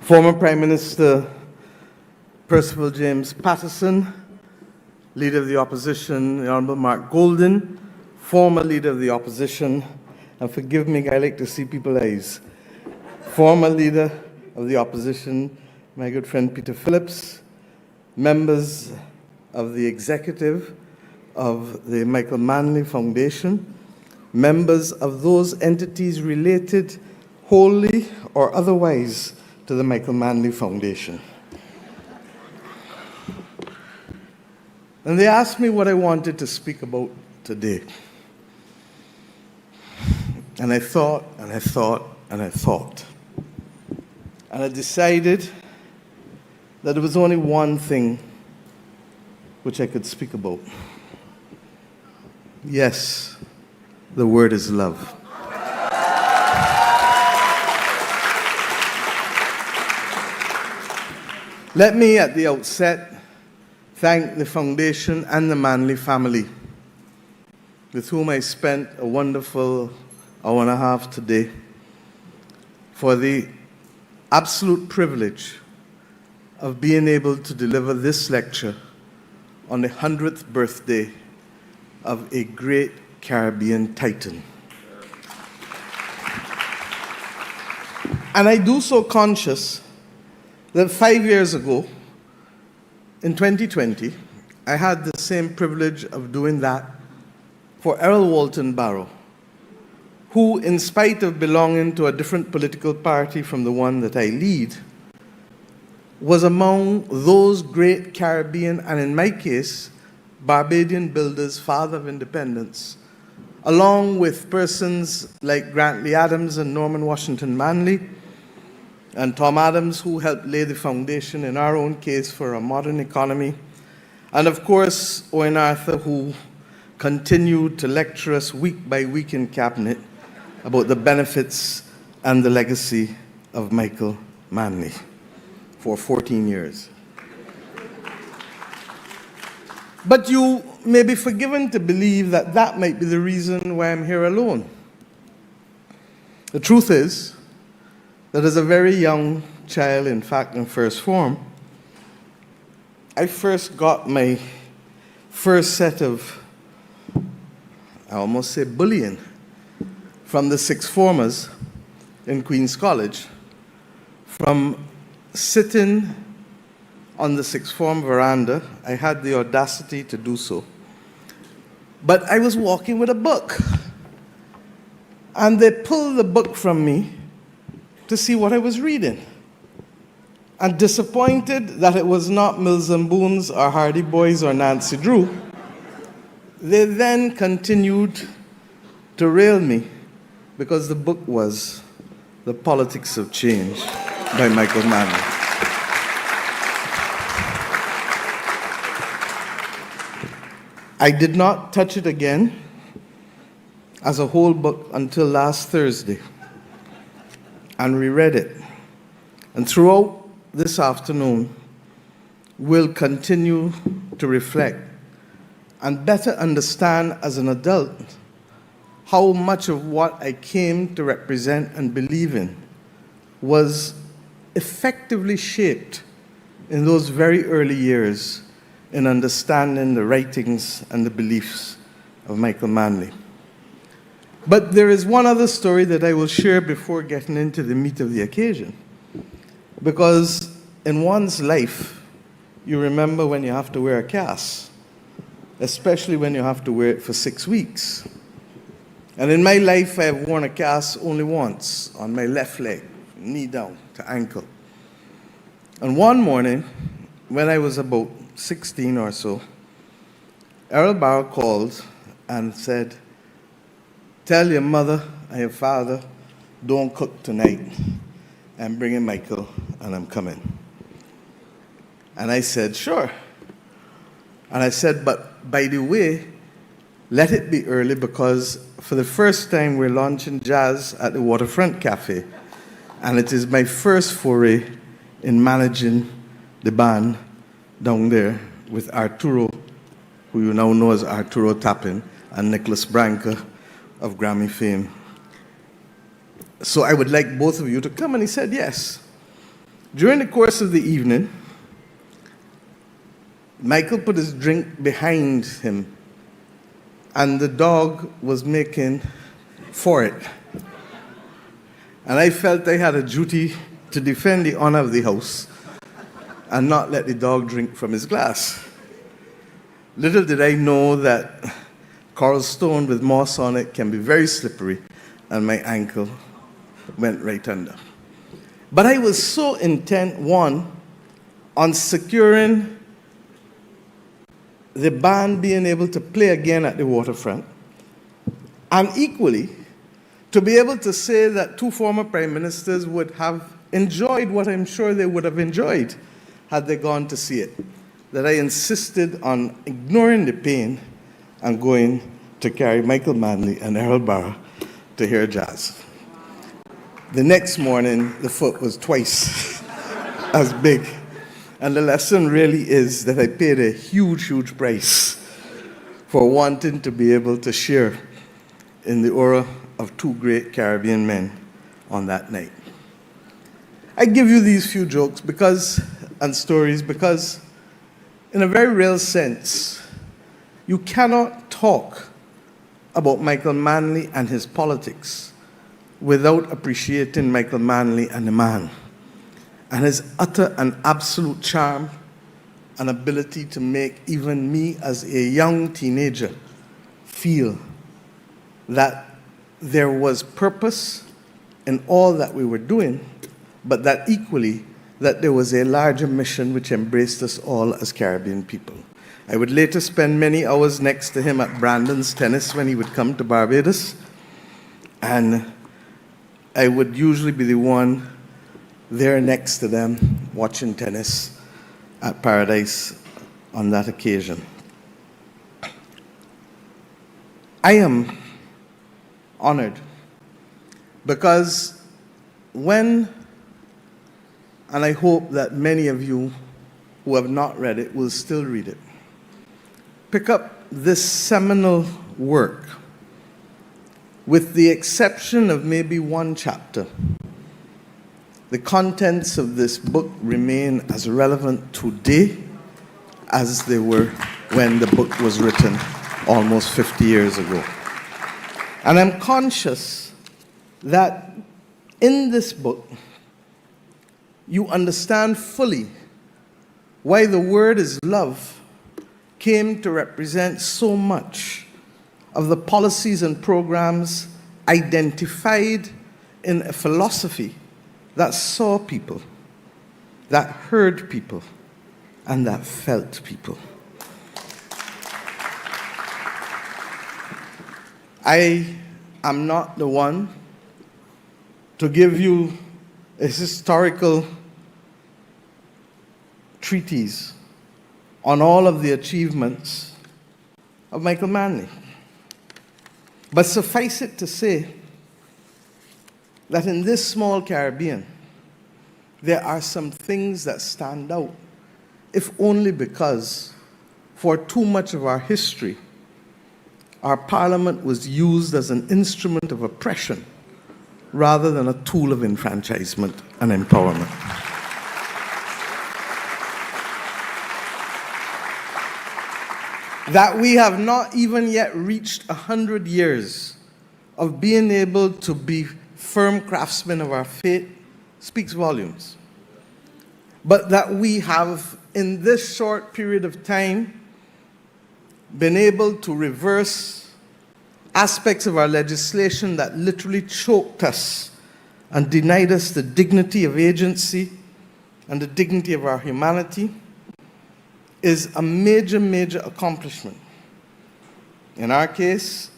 Former Prime Minister Percival James Patterson, Leader of the Opposition, the Honourable Mark Golden, former Leader of the Opposition, and forgive me, I like to see people's eyes, former Leader of the Opposition, my good friend Peter Phillips, members of the executive of the Michael Manley Foundation, members of those entities related wholly or otherwise to the Michael Manley Foundation. And they asked me what I wanted to speak about today. And I thought, and I thought, and I thought. And I decided that there was only one thing which I could speak about. Yes, the word is love. Let me, at the outset, thank the Foundation and the Manley family, with whom I spent a wonderful hour and a half today, for the absolute privilege of being able to deliver this lecture on the 100th birthday of a great Caribbean titan. And I do so conscious that 5 years ago, in 2020, I had the same privilege of doing that for Errol Walton Barrow, who, in spite of belonging to a different political party from the one that I lead, was among those great Caribbean, and in my case, Barbadian builders, father of independence, along with persons like Grantley Adams and Norman Washington Manley, and Tom Adams, who helped lay the foundation in our own case for a modern economy, and of course, Owen Arthur, who continued to lecture us week by week in cabinet about the benefits and the legacy of Michael Manley for 14 years. But you may be forgiven to believe that that might be the reason why I'm here alone. The truth is that as a very young child, in fact, in first form, I first got my first set of, I almost say bullying, from the sixth formers in Queen's College, from sitting on the sixth form veranda. I had the audacity to do so. But I was walking with a book, and they pulled the book from me to see what I was reading. And disappointed that it was not Mills and Boons or Hardy Boys or Nancy Drew, they then continued to rail me because the book was The Politics of Change by Michael Manley. I did not touch it again as a whole book until last Thursday, and reread it. And throughout this afternoon, we'll continue to reflect and better understand as an adult how much of what I came to represent and believe in was effectively shaped in those very early years in understanding the writings and the beliefs of Michael Manley. But there is one other story that I will share before getting into the meat of the occasion. Because in one's life, you remember when you have to wear a cast, especially when you have to wear it for 6 weeks. And in my life, I have worn a cast only once, on my left leg, knee down to ankle. And one morning, when I was about 16 or so, Errol Barrow called and said, "Tell your mother and your father, don't cook tonight. I'm bringing Michael and I'm coming." And I said, "Sure." And I said, "But by the way, let it be early because for the first time we're launching jazz at the Waterfront Cafe. And it is my first foray in managing the band down there with Arturo, who you now know as Arturo Tappin, and Nicholas Branca of Grammy fame. So I would like both of you to come." And he said yes. During the course of the evening, Michael put his drink behind him, and the dog was making for it. And I felt I had a duty to defend the honor of the house and not let the dog drink from his glass. Little did I know that coral stone with moss on it can be very slippery, and my ankle went right under. But I was so intent, one, on securing the band being able to play again at the waterfront, and equally, to be able to say that two former prime ministers would have enjoyed what I'm sure they would have enjoyed had they gone to see it, that I insisted on ignoring the pain and going to carry Michael Manley and Errol Barra to hear jazz. The next morning, the foot was twice as big. And the lesson really is that I paid a huge, huge price for wanting to be able to share in the aura of two great Caribbean men on that night. I give you these few jokes and stories because, in a very real sense, you cannot talk about Michael Manley and his politics without appreciating Michael Manley and the man, and his utter and absolute charm and ability to make even me as a young teenager feel that there was purpose in all that we were doing, but that equally that there was a larger mission which embraced us all as Caribbean people. I would later spend many hours next to him at Brandon's tennis when he would come to Barbados, and I would usually be the one there next to them watching tennis at Paradise on that occasion. I am honored because when, and I hope that many of you who have not read it will still read it, pick up this seminal work, with the exception of maybe one chapter, the contents of this book remain as relevant today as they were when the book was written almost 50 years ago. And I'm conscious that in this book, you understand fully why the word is love came to represent so much of the policies and programs identified in a philosophy that saw people, that heard people, and that felt people. I am not the one to give you a historical treatise on all of the achievements of Michael Manley. But suffice it to say that in this small Caribbean, there are some things that stand out, if only because for too much of our history, our parliament was used as an instrument of oppression rather than a tool of enfranchisement and empowerment. That we have not even yet reached 100 years of being able to be firm craftsmen of our fate speaks volumes. But that we have, in this short period of time, been able to reverse aspects of our legislation that literally choked us and denied us the dignity of agency and the dignity of our humanity is a major, major accomplishment. In our case,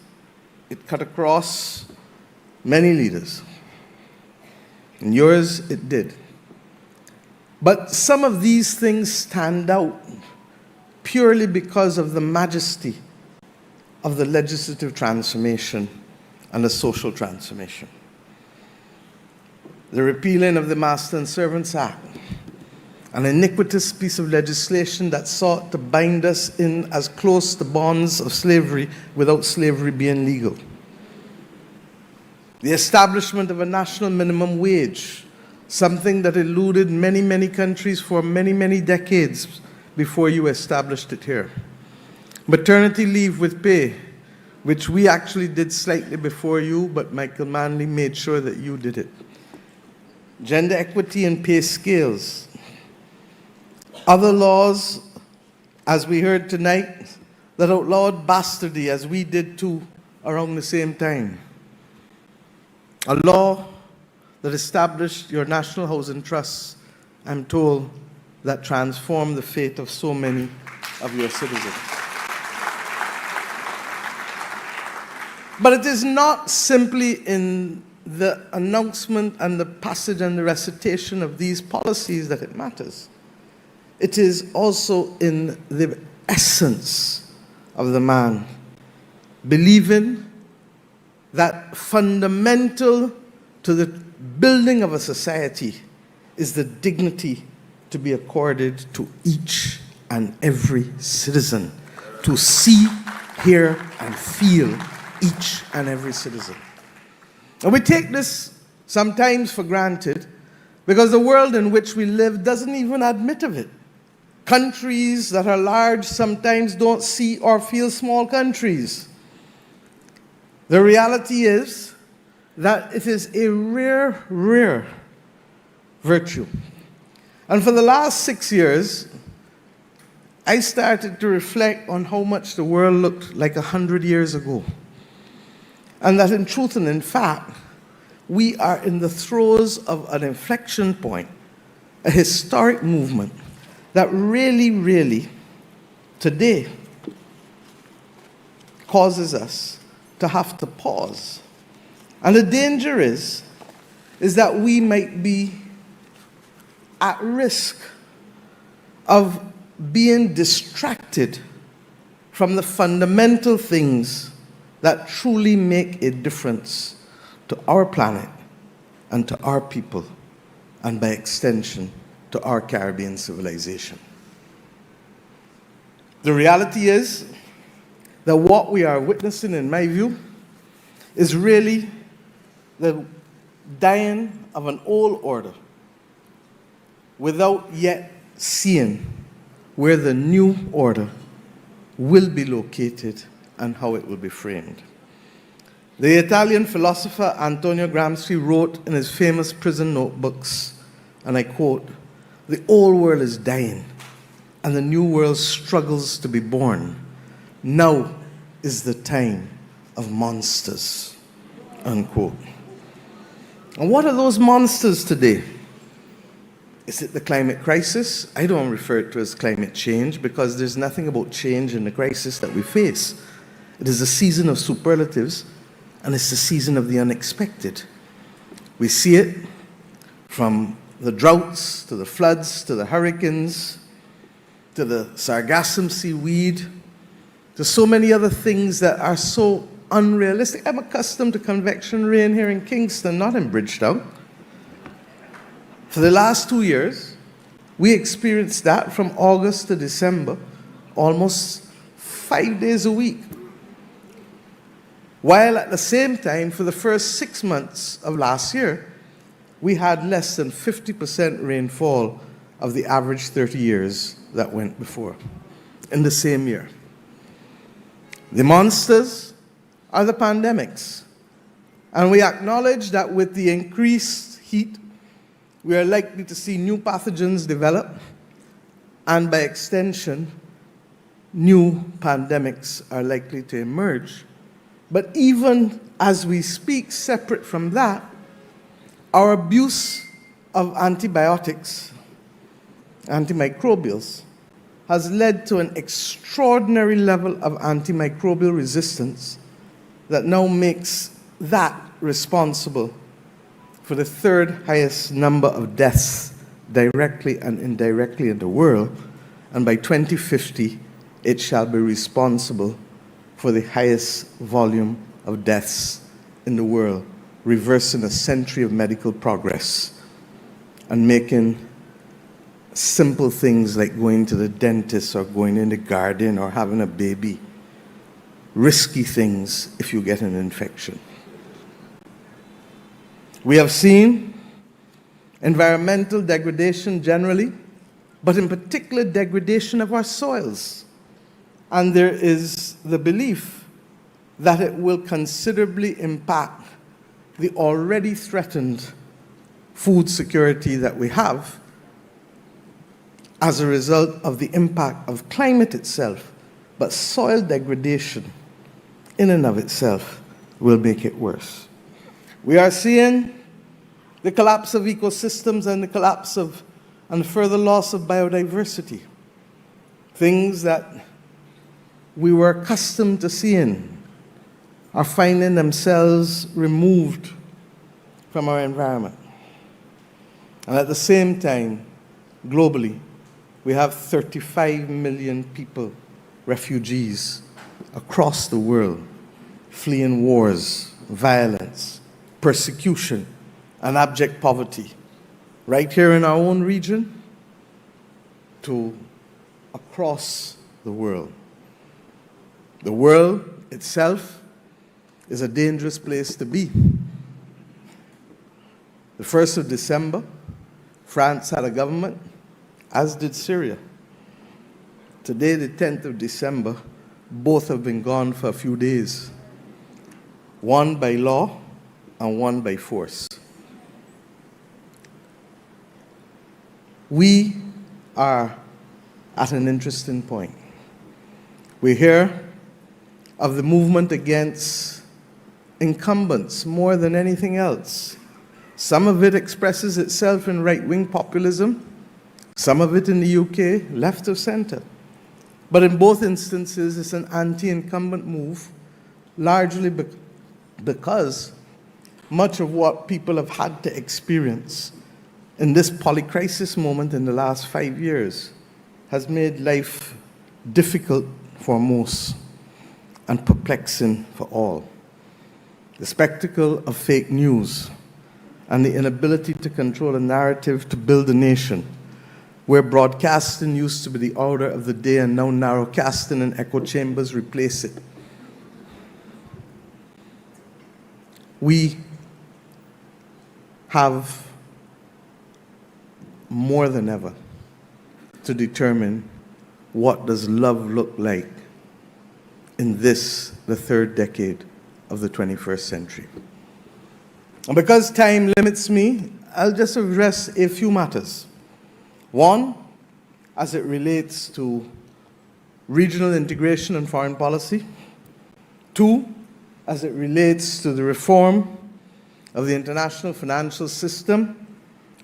it cut across many leaders. In yours, it did. But some of these things stand out purely because of the majesty of the legislative transformation and the social transformation. The repealing of the Master and Servants Act, an iniquitous piece of legislation that sought to bind us in as close to bonds of slavery without slavery being legal. The establishment of a national minimum wage something that eluded many, many countries for many, many decades before you established it here. Maternity leave with pay, which we actually did slightly before you, but Michael Manley made sure that you did it. Gender equity and pay scales. Other laws, as we heard tonight, that outlawed bastardy, as we did too, around the same time. A law that established your National Housing Trust, I'm told, that transformed the fate of so many of your citizens. But it is not simply in the announcement and the passage and the recitation of these policies that it matters. It is also in the essence of the man, believing that fundamental to the building of a society is the dignity to be accorded to each and every citizen, to see, hear, and feel each and every citizen. And we take this sometimes for granted because the world in which we live doesn't even admit of it. Countries that are large sometimes don't see or feel small countries. The reality is that it is a rare, rare virtue. And for the last 6 years, I started to reflect on how much the world looked like 100 years ago. And that in truth and in fact, we are in the throes of an inflection point, a historic movement that really, really, today, causes us to have to pause. And the danger is that we might be at risk of being distracted from the fundamental things that truly make a difference to our planet and to our people, and by extension, to our Caribbean civilization. The reality is that what we are witnessing, in my view, is really the dying of an old order without yet seeing where the new order will be located and how it will be framed. The Italian philosopher Antonio Gramsci wrote in his famous prison notebooks, and I quote, "The old world is dying, and the new world struggles to be born. Now is the time of monsters," unquote. And what are those monsters today? Is it the climate crisis? I don't refer to it as climate change because there's nothing about change in the crisis that we face. It is a season of superlatives, and it's the season of the unexpected. We see it from the droughts, to the floods, to the hurricanes, to the sargassum seaweed, to so many other things that are so unrealistic. I'm accustomed to convection rain here in Kingston, not in Bridgetown. For the last 2 years, we experienced that from August to December, almost 5 days a week. While at the same time, for the first 6 months of last year, we had less than 50% rainfall of the average 30 years that went before, in the same year. The monsters are the pandemics. And we acknowledge that with the increased heat, we are likely to see new pathogens develop, and by extension, new pandemics are likely to emerge. But even as we speak, separate from that, our abuse of antibiotics, antimicrobials, has led to an extraordinary level of antimicrobial resistance that now makes that responsible for the third highest number of deaths directly and indirectly in the world, and by 2050, it shall be responsible for the highest volume of deaths in the world, reversing a century of medical progress and making simple things like going to the dentist or going in the garden or having a baby risky things if you get an infection. We have seen environmental degradation generally, but in particular degradation of our soils. And there is the belief that it will considerably impact the already threatened food security that we have as a result of the impact of climate itself. But soil degradation in and of itself will make it worse. We are seeing the collapse of ecosystems and the collapse of and further loss of biodiversity. Things that we were accustomed to seeing are finding themselves removed from our environment. And at the same time, globally, we have 35 million people, refugees, across the world, fleeing wars, violence, persecution, and abject poverty, right here in our own region to across the world. The world itself is a dangerous place to be. The 1st of December, France had a government, as did Syria. Today, the 10th of December, both have been gone for a few days. One by law and one by force. We are at an interesting point. We hear of the movement against incumbents more than anything else. Some of it expresses itself in right-wing populism, some of it in the UK, left of center. But in both instances, it's an anti-incumbent move, largely because much of what people have had to experience in this polycrisis moment in the last 5 years has made life difficult for most and perplexing for all. The spectacle of fake news and the inability to control a narrative to build a nation, where broadcasting used to be the order of the day and now narrowcasting and echo chambers replace it. We have more than ever to determine what does love look like in this, the third decade of the 21st century. And because time limits me, I'll just address a few matters. One, as it relates to regional integration and foreign policy. Two, as it relates to the reform of the international financial system,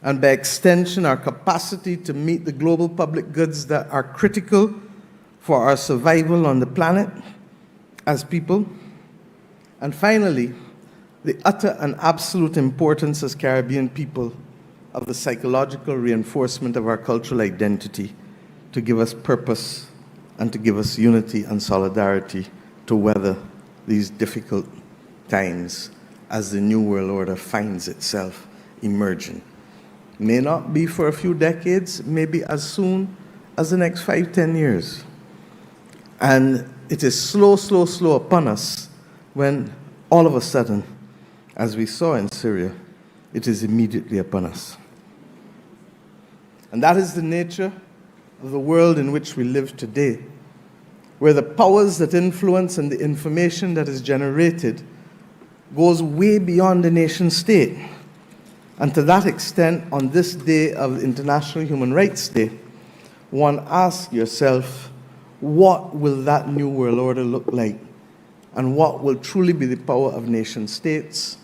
and by extension, our capacity to meet the global public goods that are critical for our survival on the planet as people. And finally, the utter and absolute importance as Caribbean people of the psychological reinforcement of our cultural identity to give us purpose and to give us unity and solidarity to weather these difficult times as the New World Order finds itself emerging. May not be for a few decades, maybe as soon as the next 5-10 years. And it is slow upon us when all of a sudden, as we saw in Syria, it is immediately upon us. And that is the nature of the world in which we live today, where the powers that influence and the information that is generated goes way beyond the nation state. And to that extent, on this day of International Human Rights Day, one asks yourself, what will that new world order look like? And what will truly be the power of nation states?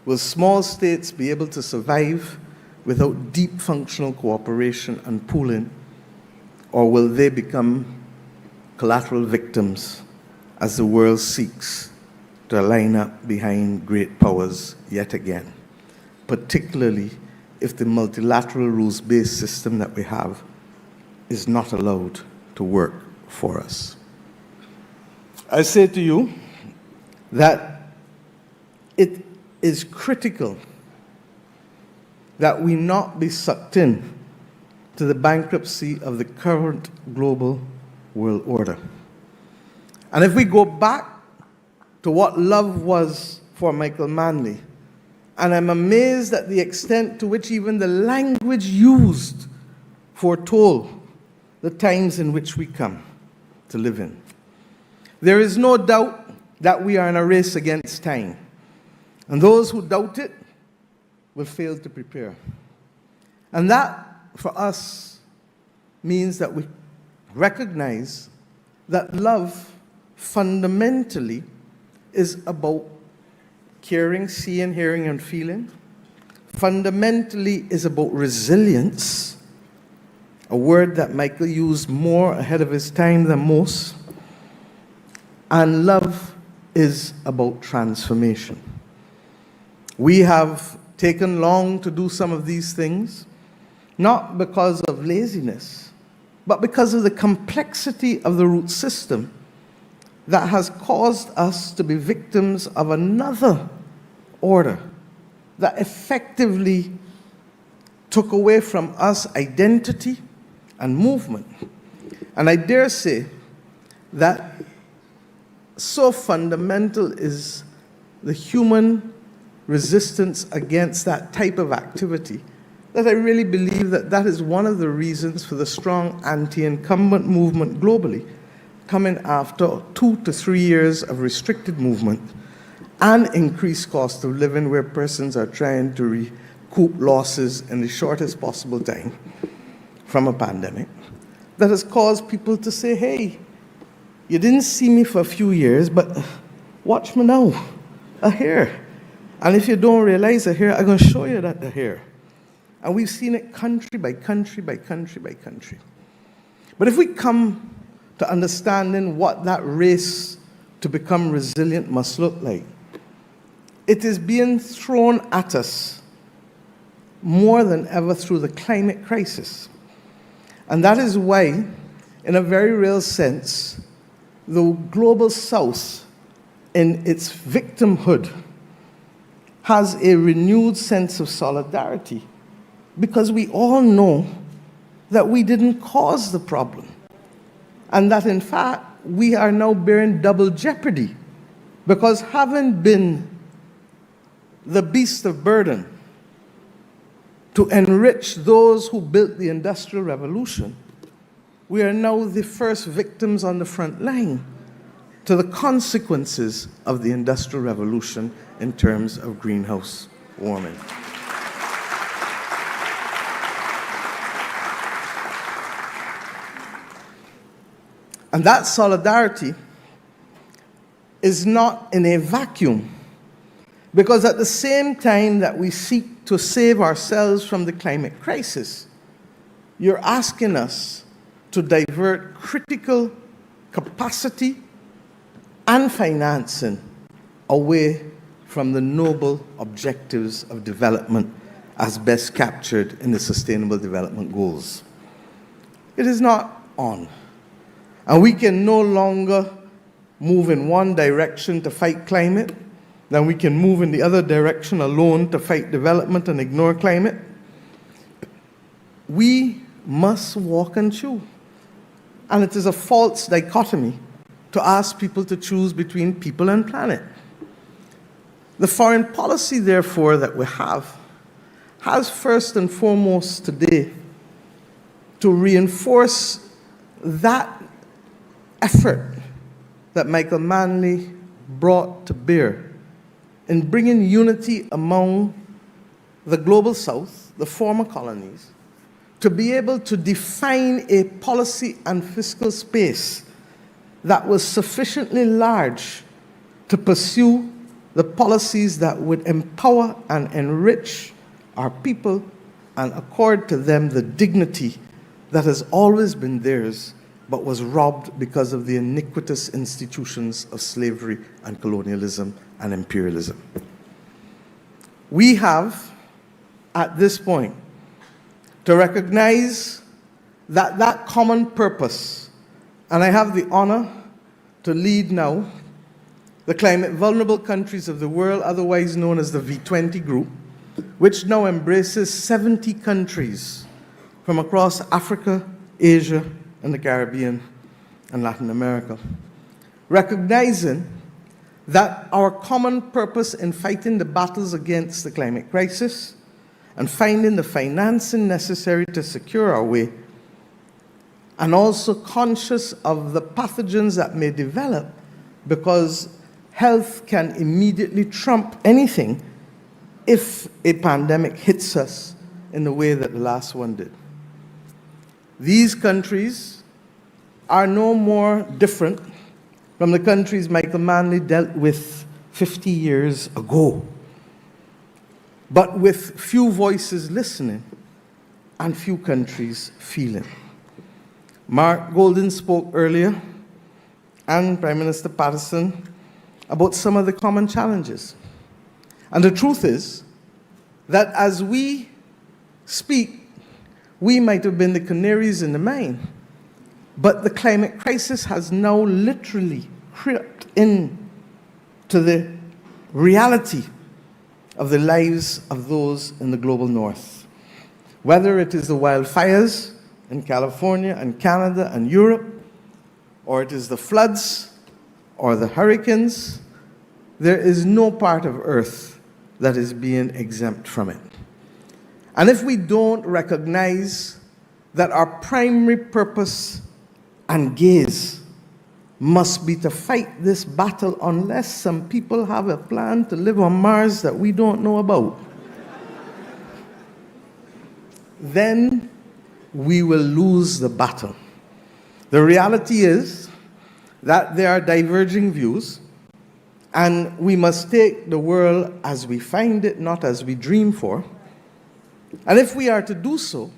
Will small states be able to survive without deep functional cooperation and pooling? Or will they become collateral victims as the world seeks to line up behind great powers yet again? Particularly if the multilateral rules-based system that we have is not allowed to work for us. I say to you that it is critical that we not be sucked in to the bankruptcy of the current global world order. And if we go back to what love was for Michael Manley And I'm amazed at the extent to which even the language used foretold the times in which we come to live in. There is no doubt that we are in a race against time. And those who doubt it will fail to prepare. And that, for us, means that we recognize that love fundamentally is about caring, seeing, hearing, and feeling. Fundamentally is about resilience, a word that Michael used more ahead of his time than most. And love is about transformation. We have taken long to do some of these things, not because of laziness, but because of the complexity of the root system that has caused us to be victims of another order that effectively took away from us identity and movement. And I dare say that so fundamental is the human resistance against that type of activity that I really believe that that is one of the reasons for the strong anti-incumbent movement globally, coming after 2 to 3 years of restricted movement and increased cost of living, where persons are trying to recoup losses in the shortest possible time from a pandemic, that has caused people to say, hey, you didn't see me for a few years, but watch me now, here. And if you don't realize here, I'm going to show you that here. And we've seen it country by country by country by country. But if we come to understanding what that race to become resilient must look like, it is being thrown at us more than ever through the climate crisis. And that is why, in a very real sense, the global South, in its victimhood, has a renewed sense of solidarity, because we all know that we didn't cause the problem, and that in fact we are now bearing double jeopardy, because having been the beast of burden to enrich those who built the Industrial Revolution, we are now the first victims on the front line to the consequences of the Industrial Revolution in terms of greenhouse warming. And that solidarity is not in a vacuum, because at the same time that we seek to save ourselves from the climate crisis, you're asking us to divert critical capacity and financing away from the noble objectives of development as best captured in the Sustainable Development Goals. It is not on. And we can no longer move in one direction to fight climate, then we can move in the other direction alone to fight development and ignore climate. We must walk and chew. And it is a false dichotomy to ask people to choose between people and planet. The foreign policy, therefore, that we have has first and foremost today to reinforce that effort that Michael Manley brought to bear in bringing unity among the global South, the former colonies, to be able to define a policy and fiscal space that was sufficiently large to pursue the policies that would empower and enrich our people and accord to them the dignity that has always been theirs, but was robbed because of the iniquitous institutions of slavery and colonialism and imperialism. We have, at this point, to recognize that that common purpose, and I have the honor to lead now the climate vulnerable countries of the world, otherwise known as the V20 group, which now embraces 70 countries from across Africa, Asia, and the Caribbean and Latin America, recognizing that our common purpose in fighting the battles against the climate crisis and finding the financing necessary to secure our way, and also conscious of the pathogens that may develop, because health can immediately trump anything if a pandemic hits us in the way that the last one did. These countries are no more different from the countries Michael Manley dealt with 50 years ago, but with few voices listening and few countries feeling. Mark Golden spoke earlier, and Prime Minister Patterson, about some of the common challenges. And the truth is that as we speak, we might have been the canaries in the mine, but the climate crisis has now literally crept into the reality of the lives of those in the global north. Whether it is the wildfires in California and Canada and Europe, or it is the floods or the hurricanes, there is no part of Earth that is being exempt from it. And if we don't recognize that our primary purpose and gaze must be to fight this battle unless some people have a plan to live on Mars that we don't know about, then we will lose the battle. The reality is that there are diverging views, and we must take the world as we find it, not as we dream for. And if we are to do so,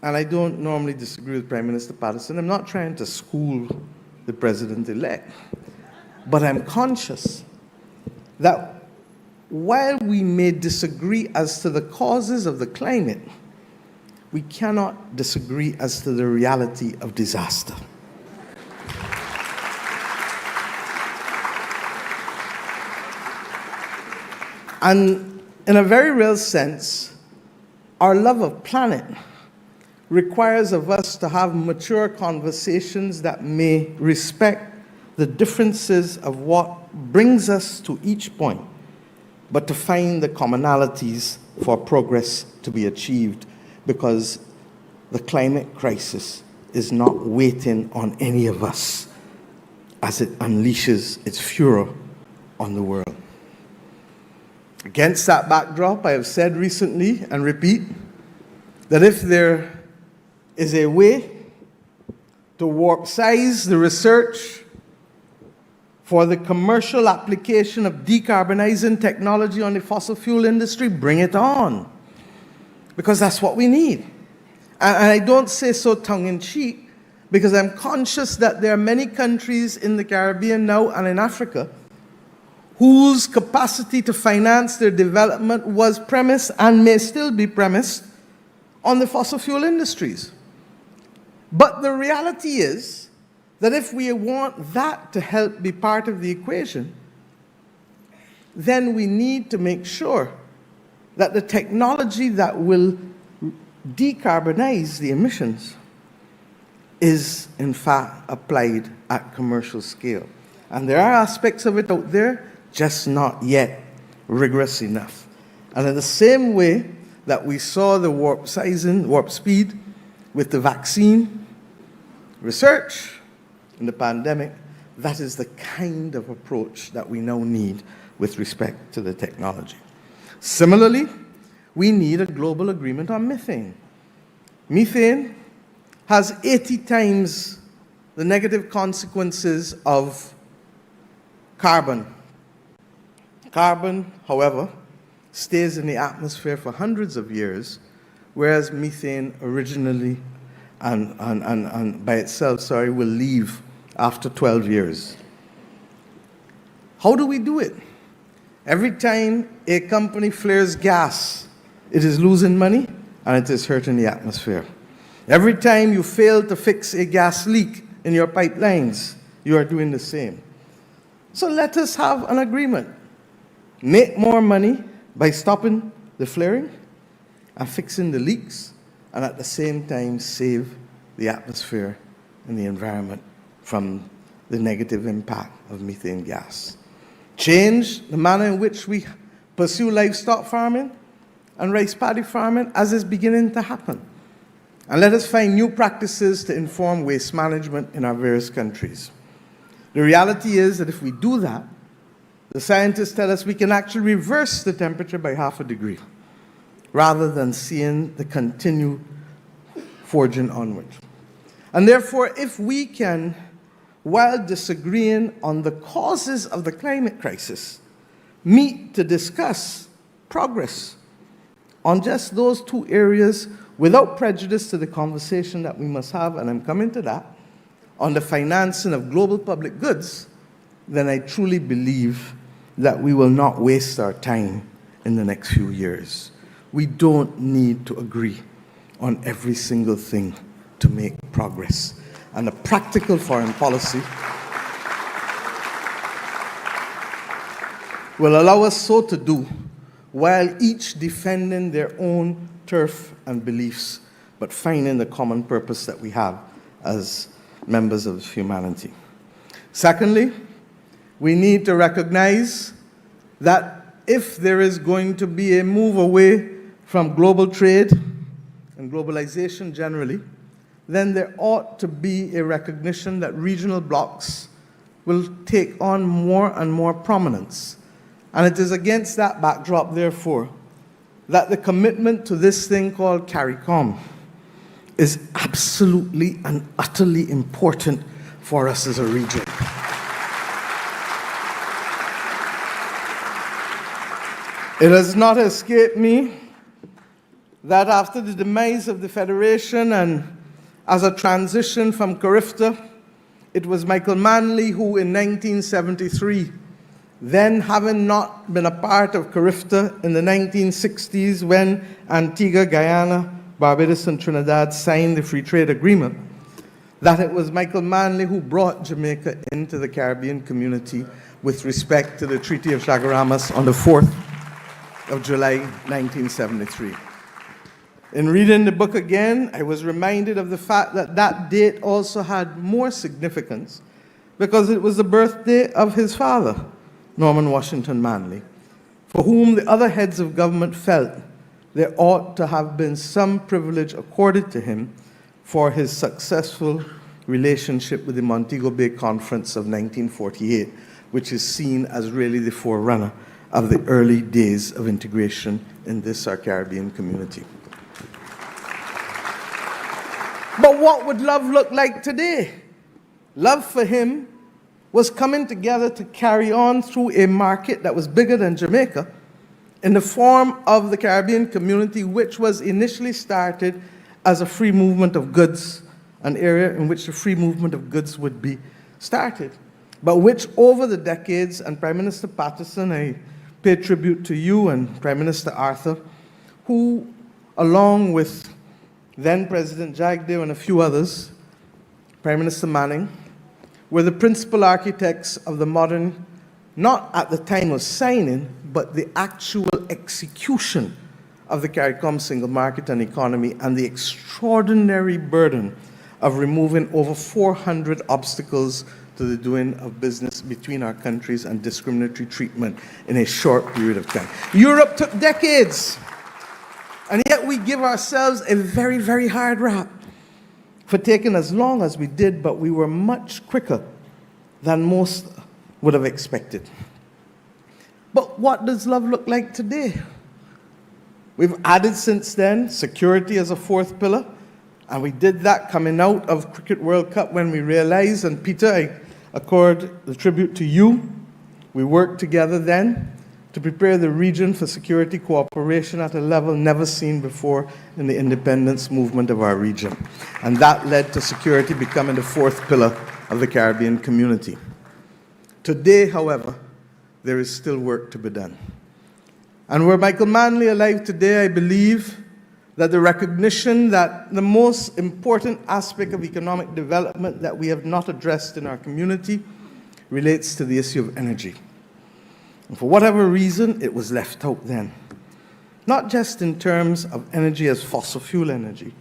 and I don't normally disagree with Prime Minister Patterson, I'm not trying to school the President-elect, but I'm conscious that while we may disagree as to the causes of the climate, we cannot disagree as to the reality of disaster. And in a very real sense, our love of planet requires of us to have mature conversations that may respect the differences of what brings us to each point, but to find the commonalities for progress to be achieved, because the climate crisis is not waiting on any of us as it unleashes its furor on the world. Against that backdrop, I have said recently and repeat that if there is a way to warp size the research for the commercial application of decarbonizing technology on the fossil fuel industry, bring it on, because that's what we need. And I don't say so tongue-in-cheek, because I'm conscious that there are many countries in the Caribbean now and in Africa whose capacity to finance their development was premised and may still be premised on the fossil fuel industries. But the reality is that if we want that to help be part of the equation, then we need to make sure that the technology that will decarbonize the emissions is, in fact, applied at commercial scale. And there are aspects of it out there, just not yet rigorous enough. And in the same way that we saw the warp speed with the vaccine research in the pandemic, that is the kind of approach that we now need with respect to the technology. Similarly, we need a global agreement on methane. Methane has 80 times the negative consequences of carbon. Carbon, however, stays in the atmosphere for hundreds of years, whereas methane originally and by itself, will leave after 12 years. How do we do it? Every time a company flares gas, it is losing money and it is hurting the atmosphere. Every time you fail to fix a gas leak in your pipelines, you are doing the same. So let us have an agreement. Make more money by stopping the flaring and fixing the leaks, and at the same time save the atmosphere and the environment from the negative impact of methane gas. Change the manner in which we pursue livestock farming and rice paddy farming, as is beginning to happen. And let us find new practices to inform waste management in our various countries. The reality is that if we do that, the scientists tell us we can actually reverse the temperature by 0.5 degrees, rather than seeing the continue forging onward. And therefore, if we can, while disagreeing on the causes of the climate crisis, meet to discuss progress on just those two areas without prejudice to the conversation that we must have, and I'm coming to that, on the financing of global public goods, then I truly believe that we will not waste our time in the next few years. We don't need to agree on every single thing to make progress. And a practical foreign policy will allow us so to do, while each defending their own turf and beliefs, but finding the common purpose that we have as members of humanity. Secondly, we need to recognize that if there is going to be a move away from global trade and globalization generally, then there ought to be a recognition that regional blocs will take on more and more prominence. And it is against that backdrop, therefore, that the commitment to this thing called CARICOM is absolutely and utterly important for us as a region. It has not escaped me that after the demise of the Federation and as a transition from CARIFTA, it was Michael Manley who in 1973, then having not been a part of CARIFTA in the 1960s when Antigua, Guyana, Barbados and Trinidad signed the Free Trade Agreement, that it was Michael Manley who brought Jamaica into the Caribbean community with respect to the Treaty of Chaguaramas on the 4th of July, 1973. In reading the book again, I was reminded of the fact that that date also had more significance because it was the birthday of his father, Norman Washington Manley, for whom the other heads of government felt there ought to have been some privilege accorded to him for his successful relationship with the Montego Bay Conference of 1948, which is seen as really the forerunner of the early days of integration in this, our Caribbean community. But what would love look like today? Love for him was coming together to carry on through a market that was bigger than Jamaica in the form of the Caribbean community, which was initially started as a free movement of goods, an area in which the free movement of goods would be started, but which over the decades, and Prime Minister Patterson, I pay tribute to you and Prime Minister Arthur, who, along with then President Jagdeo and a few others, Prime Minister Manning, were the principal architects of the modern, not at the time of signing, but the actual execution of the CARICOM single market and economy, and the extraordinary burden of removing over 400 obstacles to the doing of business between our countries and discriminatory treatment in a short period of time. Europe took decades, and yet we give ourselves a very, very hard rap for taking as long as we did, but we were much quicker than most would have expected. But what does love look like today? We've added since then security as a fourth pillar, and we did that coming out of Cricket World Cup when we realized, and Peter, I accord the tribute to you, we worked together then to prepare the region for security cooperation at a level never seen before in the independence movement of our region. And that led to security becoming the fourth pillar of the Caribbean community. Today, however, there is still work to be done. And were Michael Manley alive today, I believe that the recognition that the most important aspect of economic development that we have not addressed in our community relates to the issue of energy. And for whatever reason, it was left out then. Not just in terms of energy as fossil fuel energy,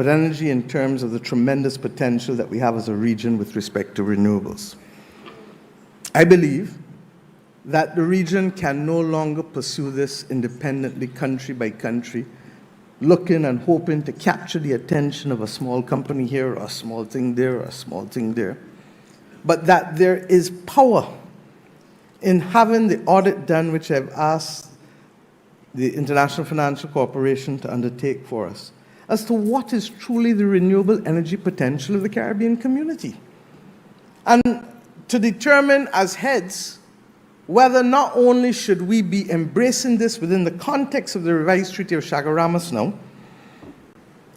but energy in terms of the tremendous potential that we have as a region with respect to renewables. I believe that the region can no longer pursue this independently, country by country, looking and hoping to capture the attention of a small company here, or a small thing there, or a small thing there, but that there is power in having the audit done, which I've asked the International Financial Corporation to undertake for us, as to what is truly the renewable energy potential of the Caribbean community. And to determine as heads whether not only should we be embracing this within the context of the revised Treaty of Chaguaramas now,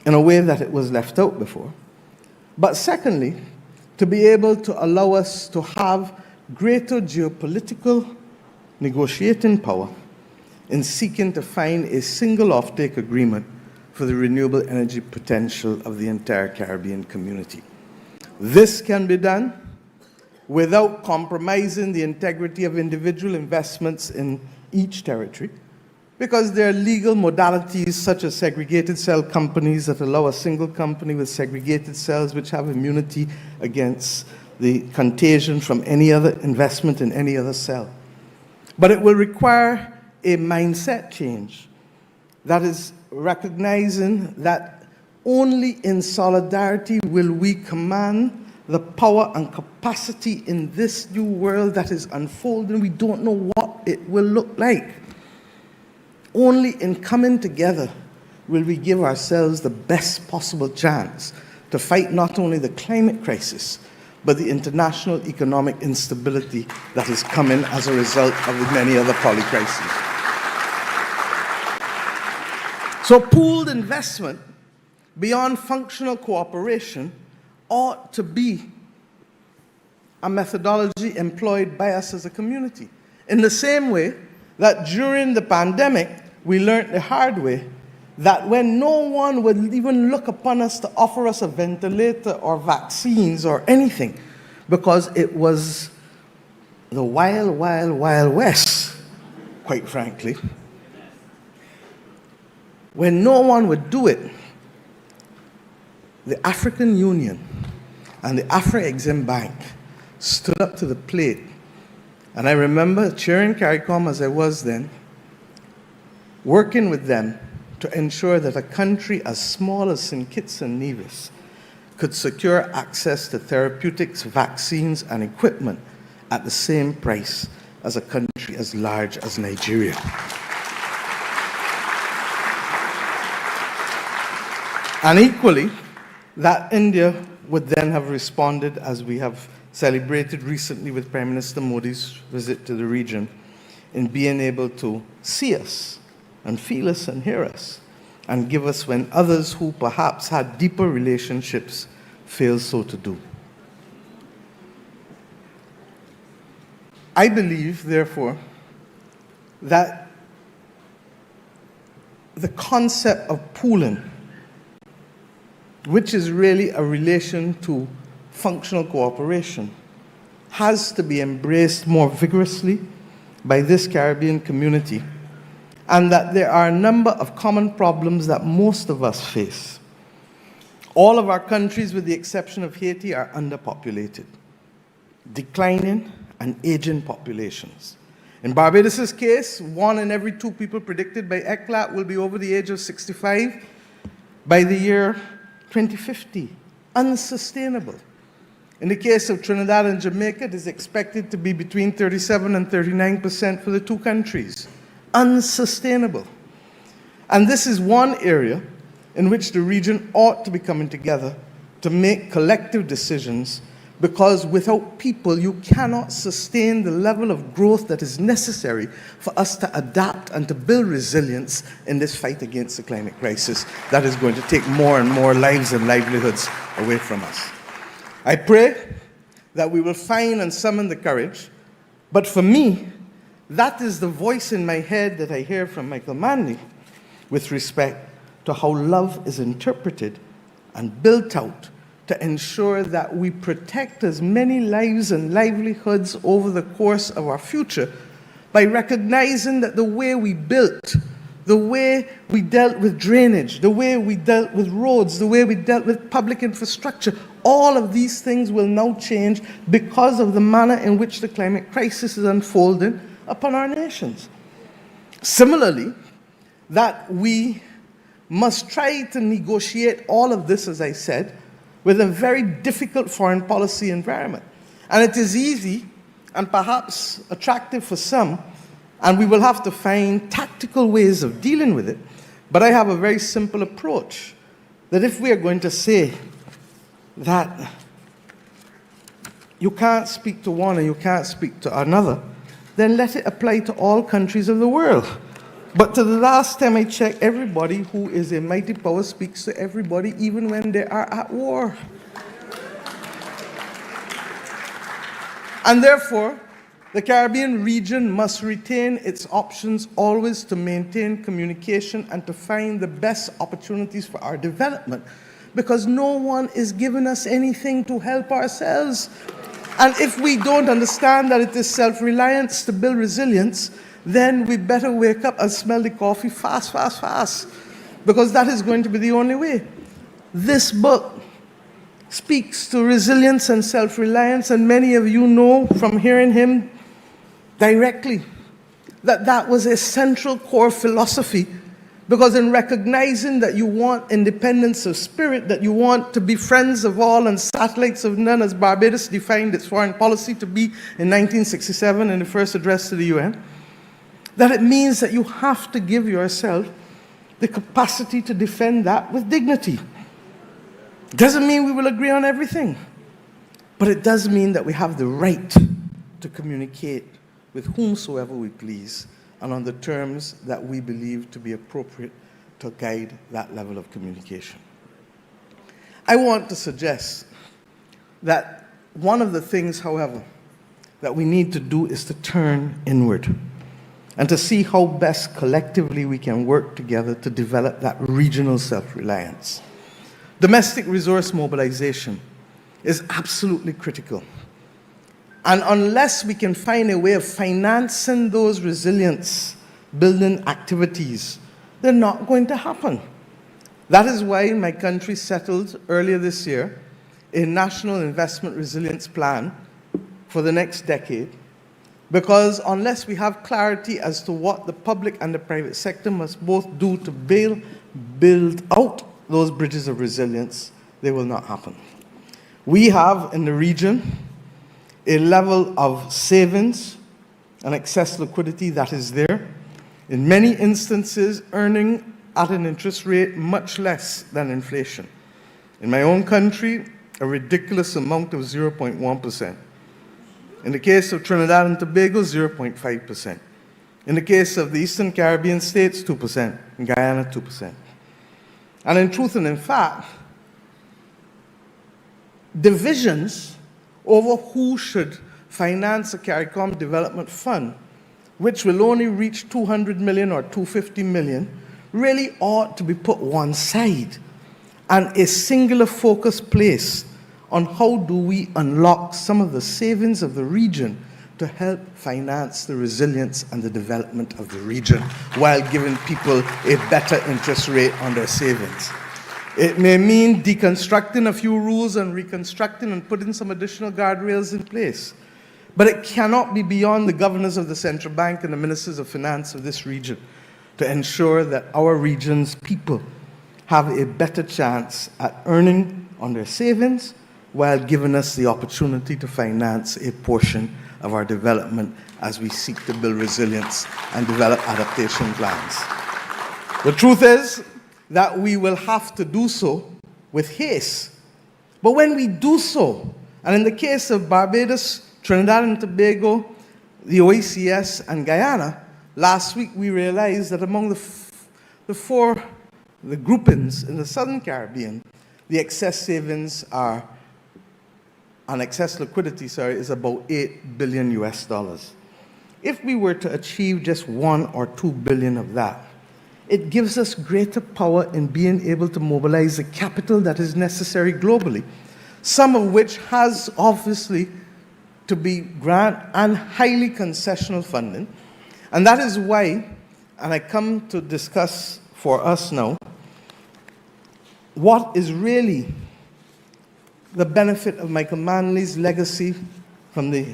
in a way that it was left out before, but secondly, to be able to allow us to have greater geopolitical negotiating power in seeking to find a single offtake agreement for the renewable energy potential of the entire Caribbean community. This can be done without compromising the integrity of individual investments in each territory, because there are legal modalities such as segregated cell companies that allow a single company with segregated cells which have immunity against the contagion from any other investment in any other cell. But it will require a mindset change that is recognizing that only in solidarity will we command the power and capacity in this new world that is unfolding. We don't know what it will look like. Only in coming together will we give ourselves the best possible chance to fight not only the climate crisis, but the international economic instability that is coming as a result of the many other polycrises. So pooled investment beyond functional cooperation ought to be a methodology employed by us as a community. In the same way that during the pandemic, we learned the hard way that when no one would even look upon us to offer us a ventilator or vaccines or anything, because it was the wild, wild, wild west, quite frankly, when no one would do it, the African Union and the Afro-Exim Bank stood up to the plate. And I remember chairing CARICOM as I was then, working with them to ensure that a country as small as St. Kitts and Nevis could secure access to therapeutics, vaccines, and equipment at the same price as a country as large as Nigeria. And equally, that India would then have responded, as we have celebrated recently with Prime Minister Modi's visit to the region, in being able to see us and feel us and hear us and give us when others who perhaps had deeper relationships failed so to do. I believe, therefore, that the concept of pooling, which is really a relation to functional cooperation, has to be embraced more vigorously by this Caribbean community, and that there are a number of common problems that most of us face. All of our countries, with the exception of Haiti, are underpopulated, declining and aging populations. In Barbados' case, 1 in every 2 people predicted by ECLAT will be over the age of 65 by the year 2050. Unsustainable. In the case of Trinidad and Jamaica, it is expected to be between 37% and 39% for the 2 countries. Unsustainable. And this is one area in which the region ought to be coming together to make collective decisions, because without people, you cannot sustain the level of growth that is necessary for us to adapt and to build resilience in this fight against the climate crisis that is going to take more and more lives and livelihoods away from us. I pray that we will find and summon the courage, but for me, that is the voice in my head that I hear from Michael Manley with respect to how love is interpreted and built out to ensure that we protect as many lives and livelihoods over the course of our future by recognizing that the way we built the way we dealt with drainage, the way we dealt with roads, the way we dealt with public infrastructure. All of these things will now change because of the manner in which the climate crisis is unfolding upon our nations. Similarly, that we must try to negotiate all of this, as I said, with a very difficult foreign policy environment. And it is easy and perhaps attractive for some, and we will have to find tactical ways of dealing with it. But I have a very simple approach, that if we are going to say that you can't speak to one and you can't speak to another, then let it apply to all countries of the world. But to the last time I checked, everybody who is a mighty power speaks to everybody, even when they are at war. And therefore, the Caribbean region must retain its options always to maintain communication and to find the best opportunities for our development, because no one is giving us anything to help ourselves. And if we don't understand that it is self-reliance to build resilience, then we better wake up and smell the coffee fast, fast, fast, because that is going to be the only way. This book speaks to resilience and self-reliance, and many of you know from hearing him directly that that was a central core philosophy, because in recognizing that you want independence of spirit, that you want to be friends of all and satellites of none, as Barbados defined its foreign policy to be in 1967 in the first address to the UN, that it means that you have to give yourself the capacity to defend that with dignity. It doesn't mean we will agree on everything, but it does mean that we have the right to communicate with whomsoever we please and on the terms that we believe to be appropriate to guide that level of communication. I want to suggest that one of the things, however, that we need to do is to turn inward and to see how best collectively we can work together to develop that regional self-reliance. Domestic resource mobilization is absolutely critical. And unless we can find a way of financing those resilience building activities, they're not going to happen. That is why my country settled earlier this year a National Investment Resilience Plan for the next decade, because unless we have clarity as to what the public and the private sector must both do to build out those bridges of resilience, they will not happen. We have in the region a level of savings and excess liquidity that is there, in many instances earning at an interest rate much less than inflation. In my own country, a ridiculous amount of 0.1%. In the case of Trinidad and Tobago, 0.5%. In the case of the Eastern Caribbean states, 2%. In Guyana, 2%. And in truth and in fact, divisions over who should finance a CARICOM development fund, which will only reach 200 million or 250 million, really ought to be put one side and a singular focus placed on how do we unlock some of the savings of the region to help finance the resilience and the development of the region while giving people a better interest rate on their savings. It may mean deconstructing a few rules and reconstructing and putting some additional guardrails in place. But it cannot be beyond the governors of the central bank and the ministers of finance of this region to ensure that our region's people have a better chance at earning on their savings while giving us the opportunity to finance a portion of our development as we seek to build resilience and develop adaptation plans. The truth is that we will have to do so with haste. But when we do so, and in the case of Barbados, Trinidad and Tobago, the OECS, and Guyana, last week we realized that among the groupings in the Southern Caribbean, the excess savings are, and excess liquidity, is about $8 billion US. If we were to achieve just 1 or 2 billion of that, it gives us greater power in being able to mobilize the capital that is necessary globally, some of which has obviously to be grant and highly concessional funding. And that is why and I come to discuss for us now what is really the benefit of Michael Manley's legacy from the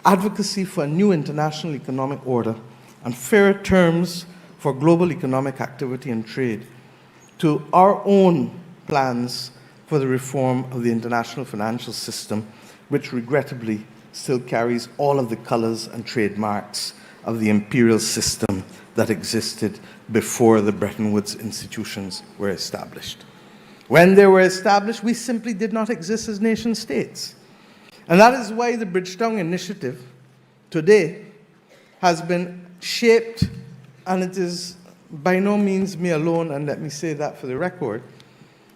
advocacy for a new international economic order and fairer terms for global economic activity and trade to our own plans for the reform of the international financial system, which regrettably still carries all of the colors and trademarks of the imperial system that existed before the Bretton Woods institutions were established. When they were established, we simply did not exist as nation states. And that is why the Bridgetown Initiative today has been shaped, and it is by no means me alone, and let me say that for the record.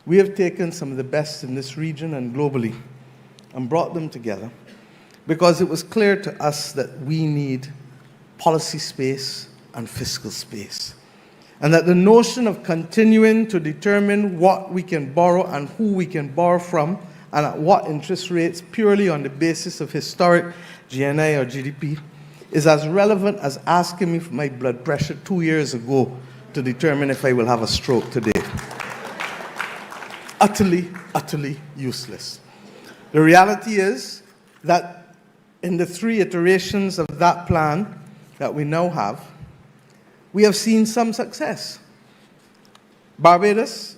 We have taken some of the best in this region and globally and brought them together because it was clear to us that we need policy space and fiscal space. And that the notion of continuing to determine what we can borrow and who we can borrow from and at what interest rates purely on the basis of historic GNI or GDP is as relevant as asking me for my blood pressure 2 years ago to determine if I will have a stroke today. Utterly, utterly useless. The reality is that in the 3 iterations of that plan that we now have, we have seen some success. Barbados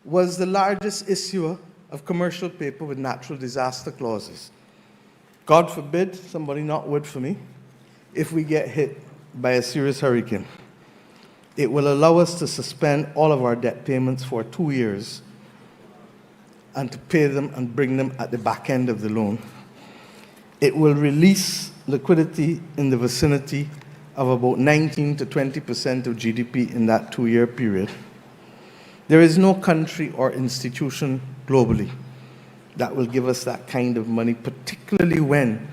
was the largest issuer of commercial paper with natural disaster clauses. God forbid, somebody knock wood for me, if we get hit by a serious hurricane. It will allow us to suspend all of our debt payments for 2 years and to pay them and bring them at the back end of the loan. It will release liquidity in the vicinity of about 19 to 20% of GDP in that 2-year period. There is no country or institution globally that will give us that kind of money, particularly when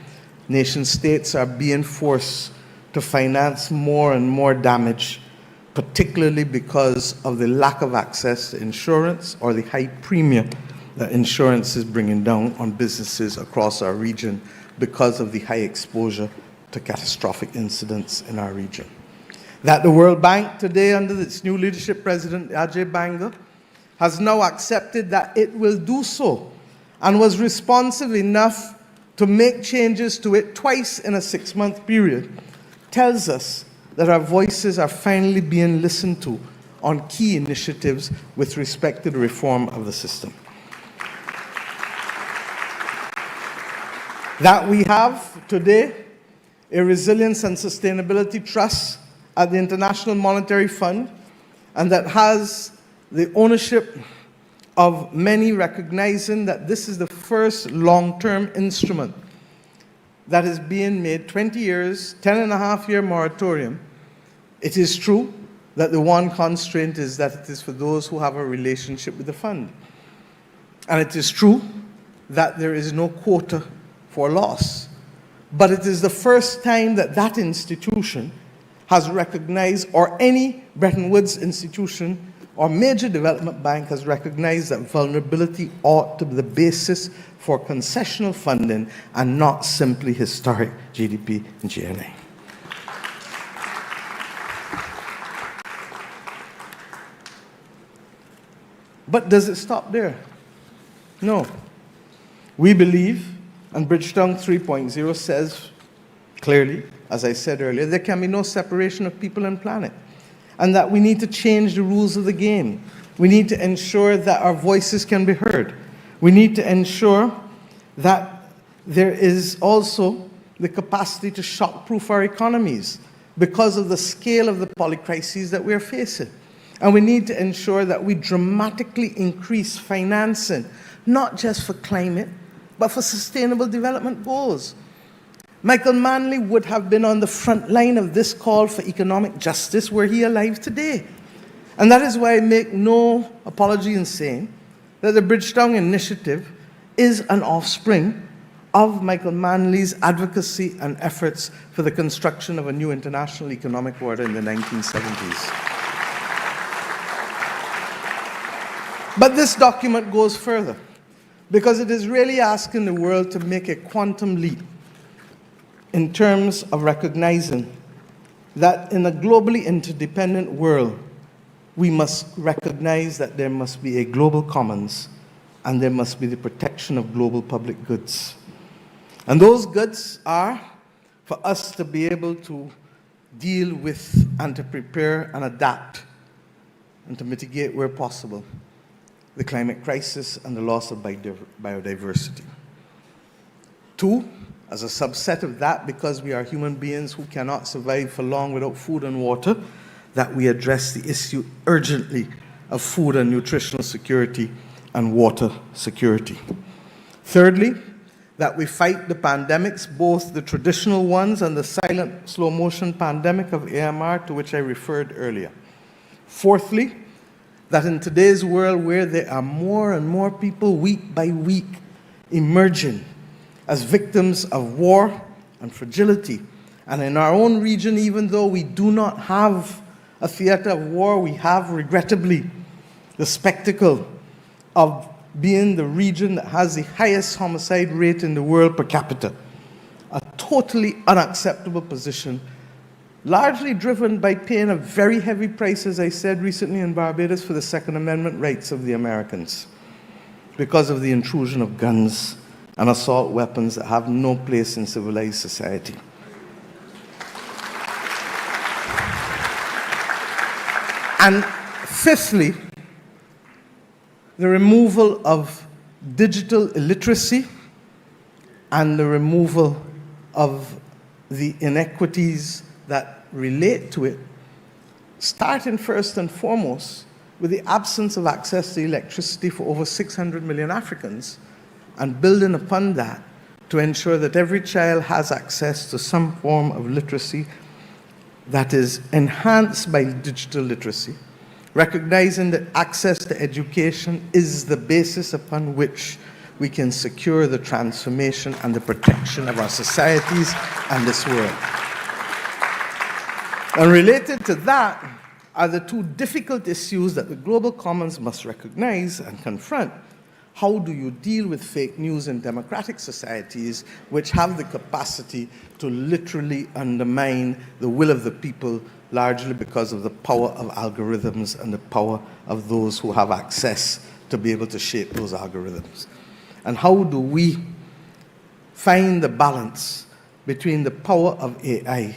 nation states are being forced to finance more and more damage, particularly because of the lack of access to insurance or the high premium that insurance is bringing down on businesses across our region because of the high exposure to catastrophic incidents in our region. That the World Bank today, under its new leadership president, Ajay Banga, has now accepted that it will do so and was responsive enough to make changes to it twice in a 6-month period, tells us that our voices are finally being listened to on key initiatives with respect to the reform of the system. That we have today a Resilience and Sustainability Trust at the International Monetary Fund, and that has the ownership of many recognizing that this is the first long-term instrument that is being made 20 years, 10.5-year moratorium. It is true that the one constraint is that it is for those who have a relationship with the fund. And it is true that there is no quota for loss. But it is the first time that that institution has recognized, or any Bretton Woods institution or major development bank has recognized, that vulnerability ought to be the basis for concessional funding and not simply historic GDP and GNI. But does it stop there? No. We believe, and Bridgetown 3.0 says clearly, as I said earlier, there can be no separation of people and planet, and that we need to change the rules of the game. We need to ensure that our voices can be heard. We need to ensure that there is also the capacity to shock-proof our economies because of the scale of the polycrises that we're facing. And we need to ensure that we dramatically increase financing, not just for climate, but for sustainable development goals. Michael Manley would have been on the front line of this call for economic justice were he alive today. And that is why I make no apology in saying that the Bridgetown Initiative is an offspring of Michael Manley's advocacy and efforts for the construction of a new international economic order in the 1970s. But this document goes further, because it is really asking the world to make a quantum leap in terms of recognizing that in a globally interdependent world, we must recognize that there must be a global commons and there must be the protection of global public goods. And those goods are for us to be able to deal with and to prepare and adapt and to mitigate where possible the climate crisis and the loss of biodiversity. Two, as a subset of that, because we are human beings who cannot survive for long without food and water, that we address the issue urgently of food and nutritional security and water security. Thirdly, that we fight the pandemics, both the traditional ones and the silent slow motion pandemic of AMR to which I referred earlier. Fourthly, that in today's world where there are more and more people week by week emerging as victims of war and fragility, and in our own region, even though we do not have a theater of war, we have, regrettably, the spectacle of being the region that has the highest homicide rate in the world per capita. A totally unacceptable position, largely driven by paying a very heavy price, as I said recently in Barbados, for the Second Amendment rights of the Americans, because of the intrusion of guns and assault weapons that have no place in civilized society. And fifthly, the removal of digital illiteracy and the removal of the inequities that relate to it, starting first and foremost with the absence of access to electricity for over 600 million Africans, and building upon that to ensure that every child has access to some form of literacy that is enhanced by digital literacy, recognizing that access to education is the basis upon which we can secure the transformation and the protection of our societies and this world. And related to that are the two difficult issues that the global commons must recognize and confront. How do you deal with fake news in democratic societies which have the capacity to literally undermine the will of the people, largely because of the power of algorithms and the power of those who have access to be able to shape those algorithms? And how do we find the balance between the power of AI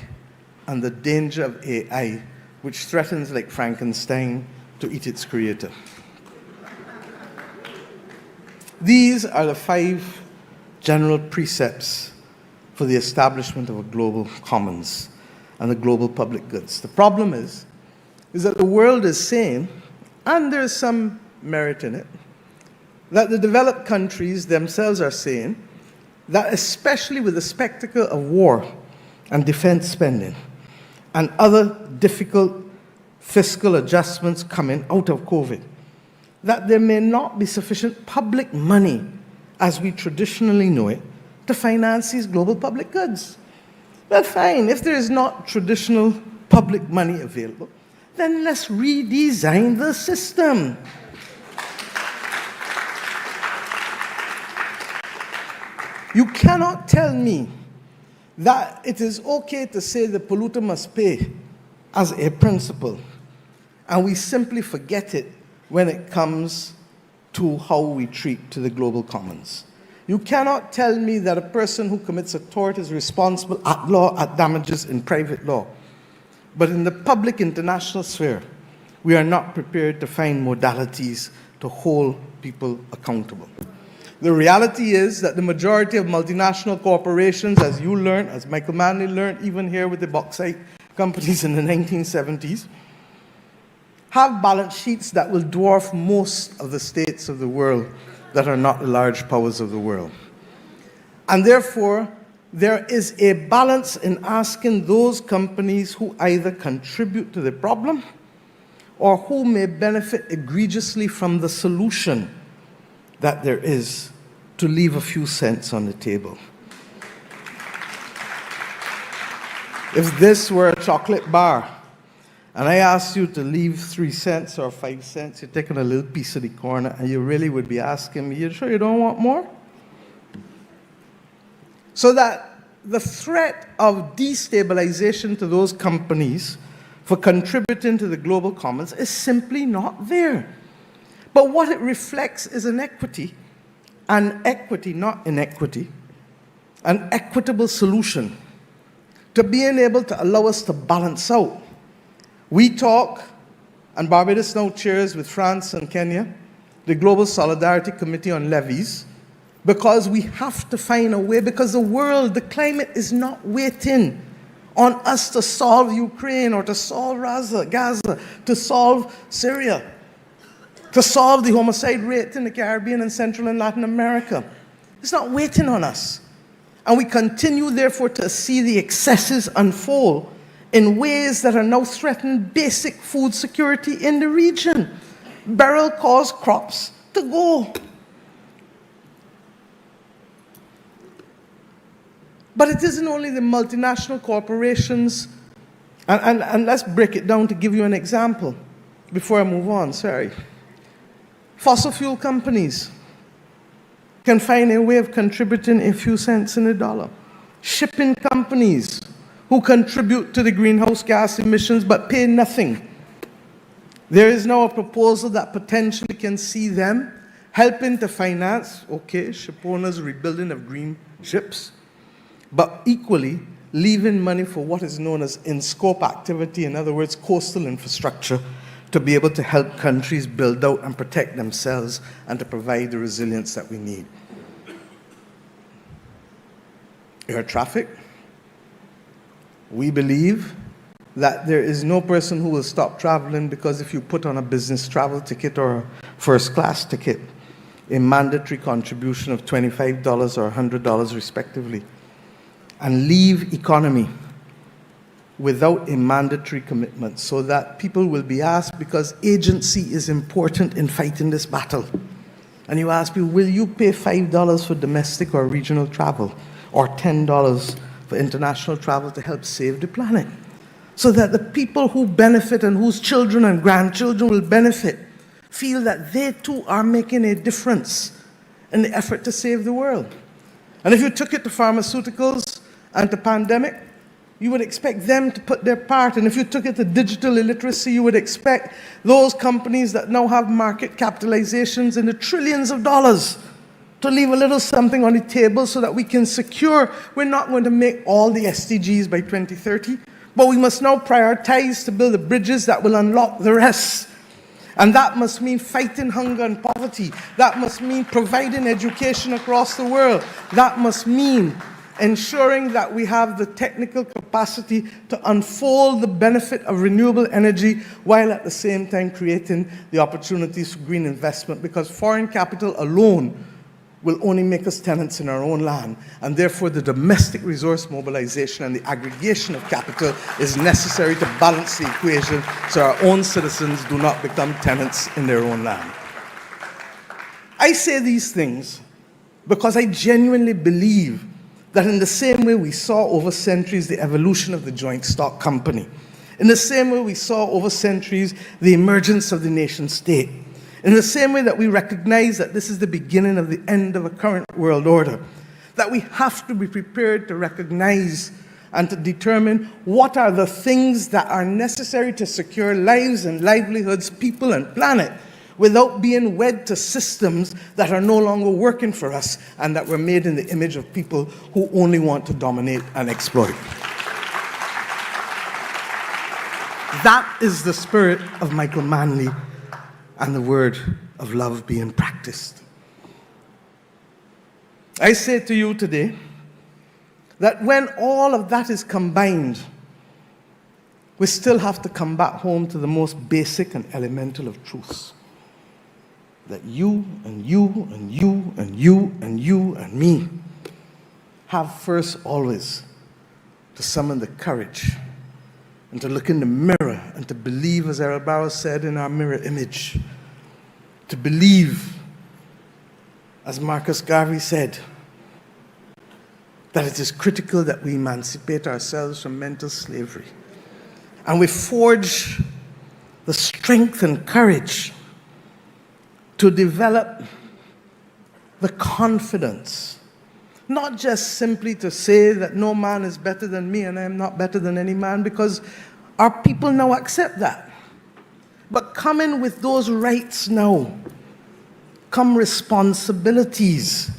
and the danger of AI, which threatens, like Frankenstein, to eat its creator? These are the 5 general precepts for the establishment of a global commons and the global public goods. The problem is that the world is saying, and there's some merit in it, that the developed countries themselves are saying that especially with the spectacle of war and defense spending and other difficult fiscal adjustments coming out of COVID, that there may not be sufficient public money, as we traditionally know it, to finance these global public goods. Well, fine, if there is not traditional public money available, then let's redesign the system. You cannot tell me that it is okay to say the polluter must pay as a principle, and we simply forget it when it comes to how we treat to the global commons. You cannot tell me that a person who commits a tort is responsible at law at damages in private law. But in the public international sphere, we are not prepared to find modalities to hold people accountable. The reality is that the majority of multinational corporations, as you learned, as Michael Manley learned, even here with the bauxite companies in the 1970s, have balance sheets that will dwarf most of the states of the world that are not the large powers of the world. And therefore, there is a balance in asking those companies who either contribute to the problem or who may benefit egregiously from the solution that there is to leave a few cents on the table. If this were a chocolate bar, and I asked you to leave 3 cents or 5 cents, you're taking a little piece of the corner, and you really would be asking me, you sure you don't want more? So that the threat of destabilization to those companies for contributing to the global commons is simply not there. But what it reflects is an equity, not inequity, an equitable solution to being able to allow us to balance out. We talk, and Barbados now chairs with France and Kenya, the Global Solidarity Committee on Levies, because we have to find a way, because the world, the climate is not waiting on us to solve Ukraine or to solve Gaza, to solve Syria, to solve the homicide rate in the Caribbean and Central and Latin America. It's not waiting on us. And we continue, therefore, to see the excesses unfold in ways that are now threatening basic food security in the region. Beryl caused crops to go. But it isn't only the multinational corporations, and let's break it down to give you an example before I move on, sorry. Fossil fuel companies can find a way of contributing a few cents in the dollar. Shipping companies who contribute to the greenhouse gas emissions but pay nothing. There is now a proposal that potentially can see them helping to finance, okay, ship owners' rebuilding of green ships, but equally leaving money for what is known as in-scope activity, in other words, coastal infrastructure, to be able to help countries build out and protect themselves and to provide the resilience that we need. Air traffic. We believe that there is no person who will stop traveling because if you put on a business travel ticket or a first class ticket, a mandatory contribution of $25 or $100 respectively, and leave economy without a mandatory commitment so that people will be asked, because agency is important in fighting this battle. And you ask people, will you pay $5 for domestic or regional travel or $10 for international travel to help save the planet? So that the people who benefit and whose children and grandchildren will benefit feel that they too are making a difference in the effort to save the world. And if you took it to pharmaceuticals and to pandemic, you would expect them to put their part. And if you took it to digital illiteracy, you would expect those companies that now have market capitalizations in the trillions of dollars to leave a little something on the table so that we can secure. We're not going to make all the SDGs by 2030, but we must now prioritize to build the bridges that will unlock the rest. And that must mean fighting hunger and poverty. That must mean providing education across the world. That must mean ensuring that we have the technical capacity to unfold the benefit of renewable energy while at the same time creating the opportunities for green investment, because foreign capital alone will only make us tenants in our own land, and therefore the domestic resource mobilization and the aggregation of capital is necessary to balance the equation so our own citizens do not become tenants in their own land. I say these things because I genuinely believe that in the same way we saw over centuries the evolution of the joint stock company, in the same way we saw over centuries the emergence of the nation state, in the same way that we recognize that this is the beginning of the end of a current world order, that we have to be prepared to recognize and to determine what are the things that are necessary to secure lives and livelihoods, people and planet, without being wed to systems that are no longer working for us and that were made in the image of people who only want to dominate and exploit. That is the spirit of Michael Manley and the word of love being practiced. I say to you today that when all of that is combined, we still have to come back home to the most basic and elemental of truths. That you and you and you and you and you and me have first always to summon the courage and to look in the mirror and to believe, as Errol Barrow said, in our mirror image. To believe, as Marcus Garvey said, that it is critical that we emancipate ourselves from mental slavery. And we forge the strength and courage to develop the confidence, not just simply to say that no man is better than me and I am not better than any man, because our people now accept that. But coming with those rights now come responsibilities,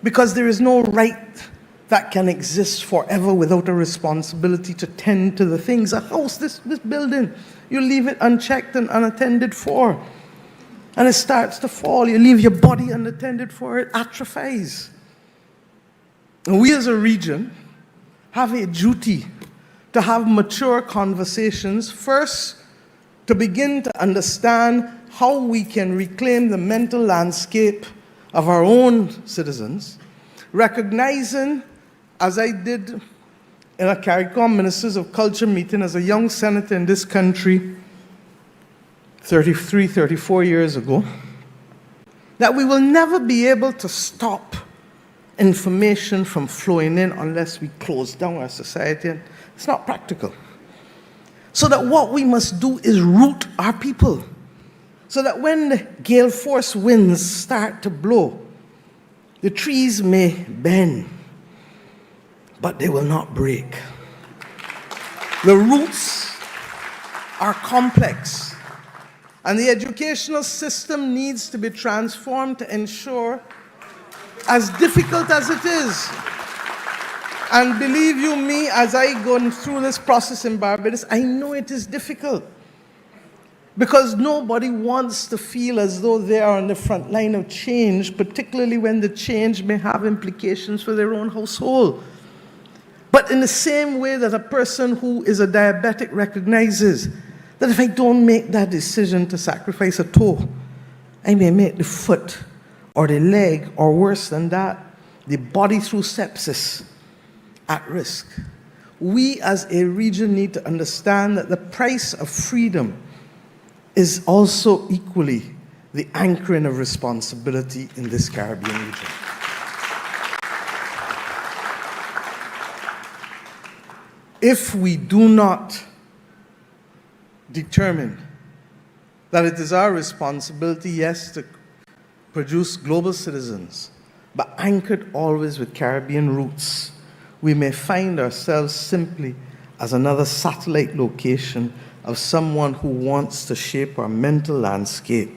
because there is no right that can exist forever without a responsibility to tend to the things. A house, this building, you leave it unchecked and unattended for, and it starts to fall. You leave your body unattended for, it atrophies. And we as a region have a duty to have mature conversations, first to begin to understand how we can reclaim the mental landscape of our own citizens, recognizing, as I did in a CARICOM Ministers of Culture meeting as a young senator in this country 33, 34 years ago, that we will never be able to stop information from flowing in unless we close down our society. It's not practical. So that what we must do is root our people, so that when the gale force winds start to blow, the trees may bend, but they will not break. The roots are complex, and the educational system needs to be transformed to ensure, as difficult as it is, and believe you me, as I go through this process in Barbados, I know it is difficult, because nobody wants to feel as though they are on the front line of change, particularly when the change may have implications for their own household. But in the same way that a person who is a diabetic recognizes that if I don't make that decision to sacrifice a toe, I may make the foot or the leg, or worse than that, the body through sepsis, at risk. We as a region need to understand that the price of freedom is also equally the anchoring of responsibility in this Caribbean region. If we do not determine that it is our responsibility, yes, to produce global citizens, but anchored always with Caribbean roots, we may find ourselves simply as another satellite location of someone who wants to shape our mental landscape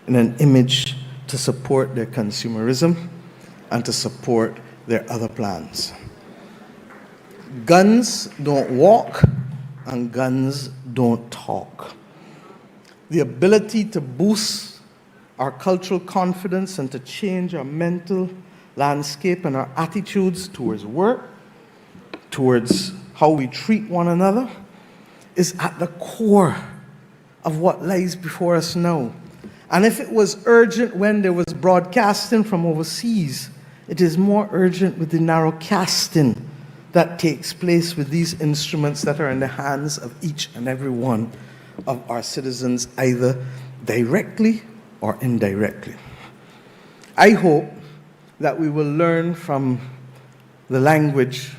in an image to support their consumerism and to support their other plans. Guns don't walk and guns don't talk. The ability to boost our cultural confidence and to change our mental landscape and our attitudes towards work, towards how we treat one another, is at the core of what lies before us now. And if it was urgent when there was broadcasting from overseas, it is more urgent with the narrowcasting that takes place with these instruments that are in the hands of each and every one of our citizens, either directly or indirectly. I hope that we will learn from the language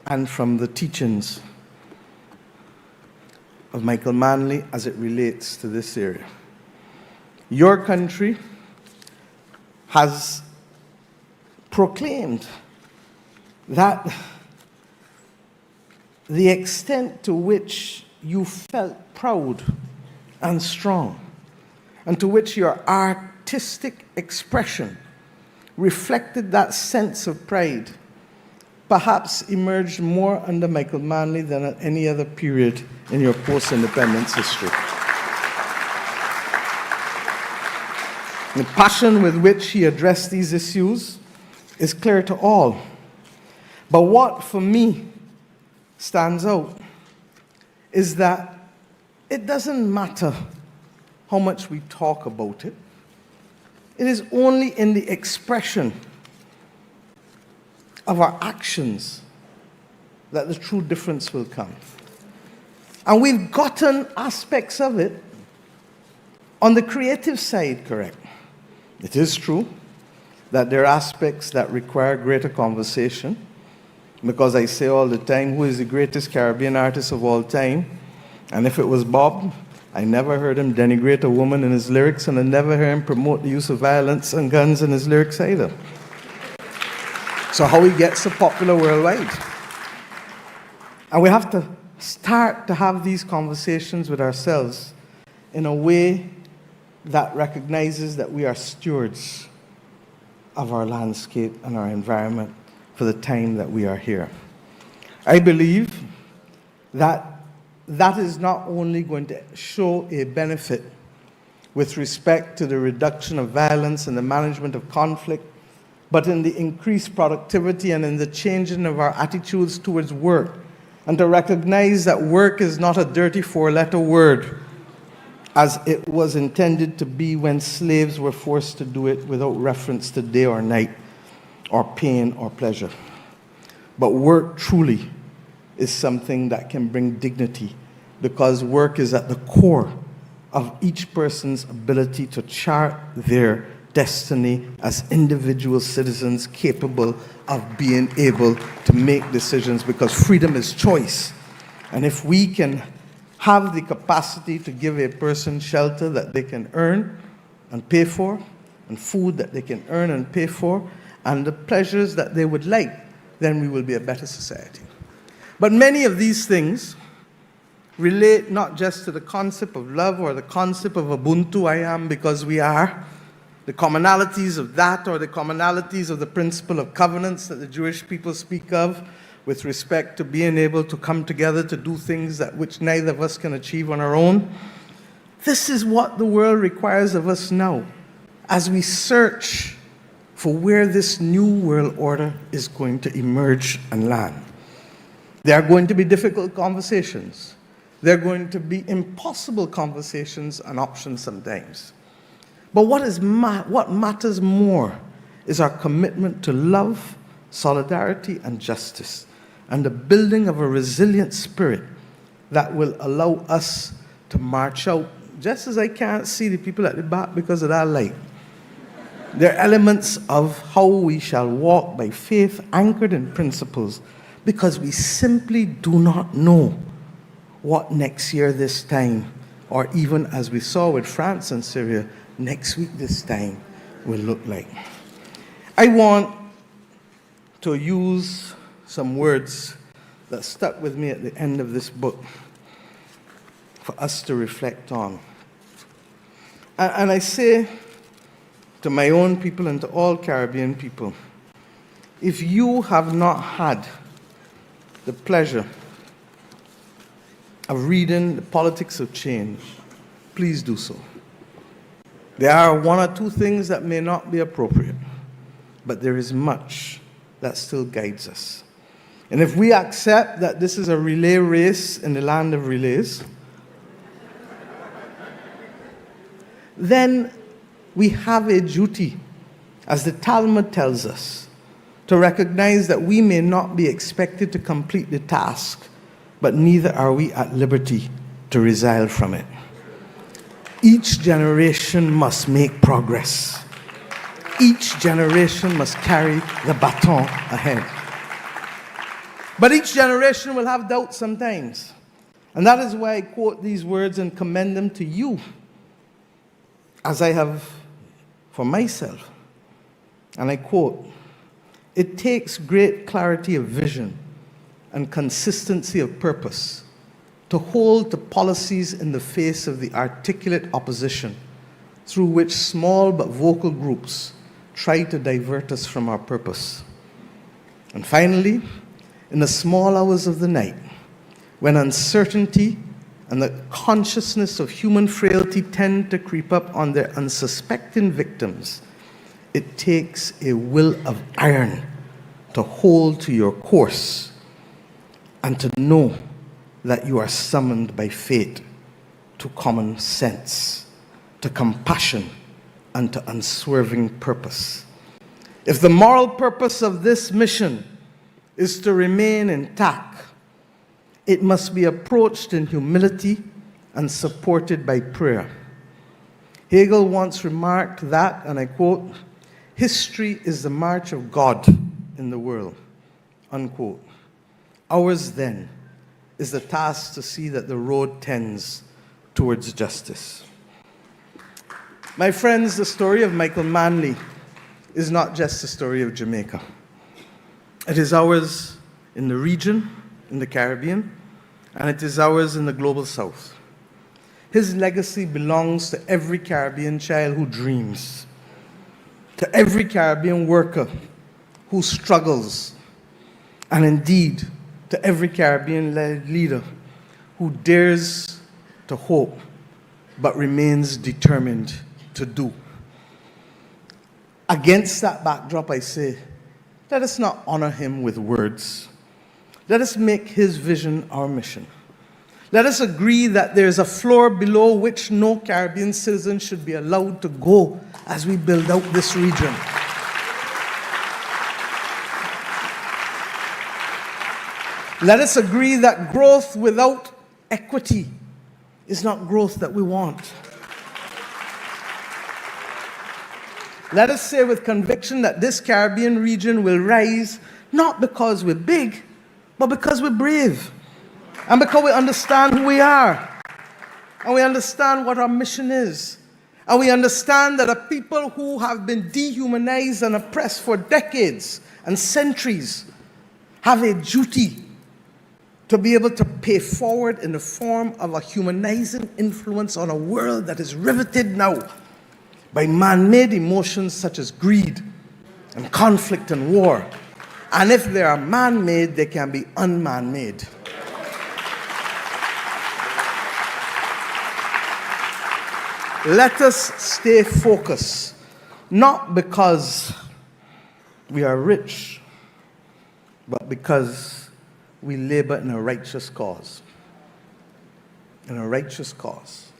and from the teachings of Michael Manley as it relates to this area. Your country has proclaimed that the extent to which you felt proud and strong, and to which your artistic expression reflected that sense of pride, perhaps emerged more under Michael Manley than at any other period in your post-independence history. The passion with which he addressed these issues is clear to all. But what, for me, stands out is that it doesn't matter how much we talk about it. It is only in the expression of our actions that the true difference will come. And we've gotten aspects of it on the creative side correct. It is true that there are aspects that require greater conversation, because I say all the time, who is the greatest Caribbean artist of all time? And if it was Bob, I never heard him denigrate a woman in his lyrics, and I never heard him promote the use of violence and guns in his lyrics either. So how he gets so popular worldwide. And we have to start to have these conversations with ourselves in a way that recognizes that we are stewards of our landscape and our environment for the time that we are here. I believe that that is not only going to show a benefit with respect to the reduction of violence and the management of conflict, but in the increased productivity and in the changing of our attitudes towards work, and to recognize that work is not a dirty four-letter word, as it was intended to be when slaves were forced to do it without reference to day or night, or pain or pleasure. But work truly is something that can bring dignity, because work is at the core of each person's ability to chart their destiny as individual citizens capable of being able to make decisions, because freedom is choice. And if we can have the capacity to give a person shelter that they can earn and pay for, and food that they can earn and pay for, and the pleasures that they would like, then we will be a better society. But many of these things relate not just to the concept of love or the concept of Ubuntu, I am because we are, the commonalities of that, or the commonalities of the principle of covenants that the Jewish people speak of with respect to being able to come together to do things that which neither of us can achieve on our own. This is what the world requires of us now as we search for where this new world order is going to emerge and land. There are going to be difficult conversations. There are going to be impossible conversations and options sometimes. But what matters more is our commitment to love, solidarity, and justice, and the building of a resilient spirit that will allow us to march out, just as I can't see the people at the back because of that light. There are elements of how we shall walk by faith anchored in principles, because we simply do not know what next year this time, or even as we saw with France and Syria, next week this time will look like. I want to use some words that stuck with me at the end of this book for us to reflect on. And I say to my own people and to all Caribbean people, if you have not had the pleasure of reading The Politics of Change, please do so. There are one or two things that may not be appropriate, but there is much that still guides us. And if we accept that this is a relay race in the land of relays, then we have a duty, as the Talmud tells us, to recognize that we may not be expected to complete the task, but neither are we at liberty to resile from it. Each generation must make progress. Each generation must carry the baton ahead. But each generation will have doubts sometimes. And that is why I quote these words and commend them to you, as I have for myself. And I quote, "It takes great clarity of vision and consistency of purpose to hold to policies in the face of the articulate opposition through which small but vocal groups try to divert us from our purpose. And finally, in the small hours of the night, when uncertainty and the consciousness of human frailty tend to creep up on their unsuspecting victims, it takes a will of iron to hold to your course and to know that you are summoned by fate to common sense, to compassion, and to unswerving purpose. If the moral purpose of this mission is to remain intact, it must be approached in humility and supported by prayer. Hegel once remarked that, and I quote, "History is the march of God in the world," unquote. Ours, then, is the task to see that the road tends towards justice. My friends, the story of Michael Manley is not just the story of Jamaica. It is ours in the region, in the Caribbean, and it is ours in the global South. His legacy belongs to every Caribbean child who dreams, to every Caribbean worker who struggles, and indeed to every Caribbean leader who dares to hope but remains determined to do. Against that backdrop, I say, let us not honor him with words. Let us make his vision our mission. Let us agree that there is a floor below which no Caribbean citizen should be allowed to go as we build out this region. Let us agree that growth without equity is not growth that we want. Let us say with conviction that this Caribbean region will rise not because we're big, but because we're brave. And because we understand who we are. And we understand what our mission is. And we understand that a people who have been dehumanized and oppressed for decades and centuries have a duty to be able to pay forward in the form of a humanizing influence on a world that is riveted now by man-made emotions such as greed and conflict and war. And if they are man-made, they can be unman-made. Let us stay focused, not because we are rich, but because we labor in a righteous cause. In a righteous cause.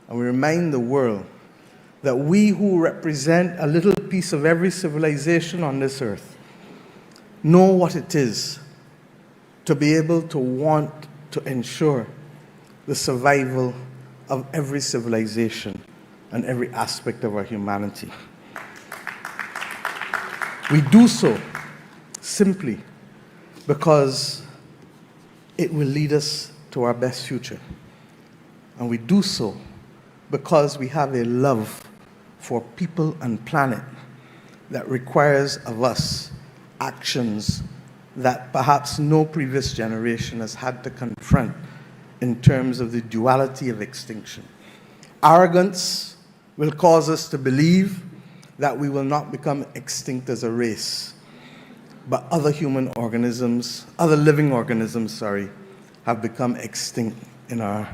And we remind the world that we who represent a little piece of every civilization on this earth know what it is to be able to want to ensure the survival of every civilization and every aspect of our humanity. We do so simply because it will lead us to our best future. And we do so because we have a love for people and planet that requires of us actions that perhaps no previous generation has had to confront in terms of the duality of extinction. Arrogance will cause us to believe that we will not become extinct as a race, but other living organisms, have become extinct in our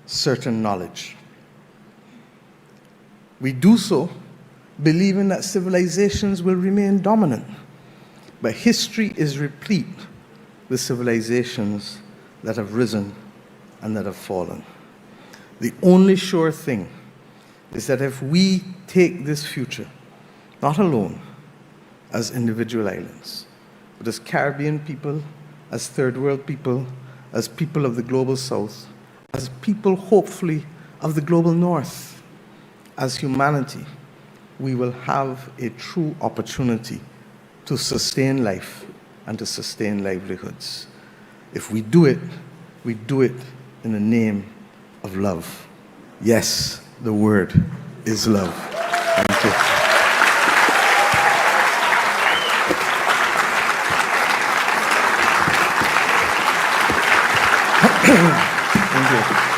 certain knowledge. We do so believing that civilizations will remain dominant, but history is replete with civilizations that have risen and that have fallen. The only sure thing is that if we take this future, not alone as individual islands, but as Caribbean people, as third world people, as people of the global south, as people hopefully of the global north, as humanity, we will have a true opportunity to sustain life and to sustain livelihoods. If we do it in the name of love. Yes, the word is love. Thank you. Thank you.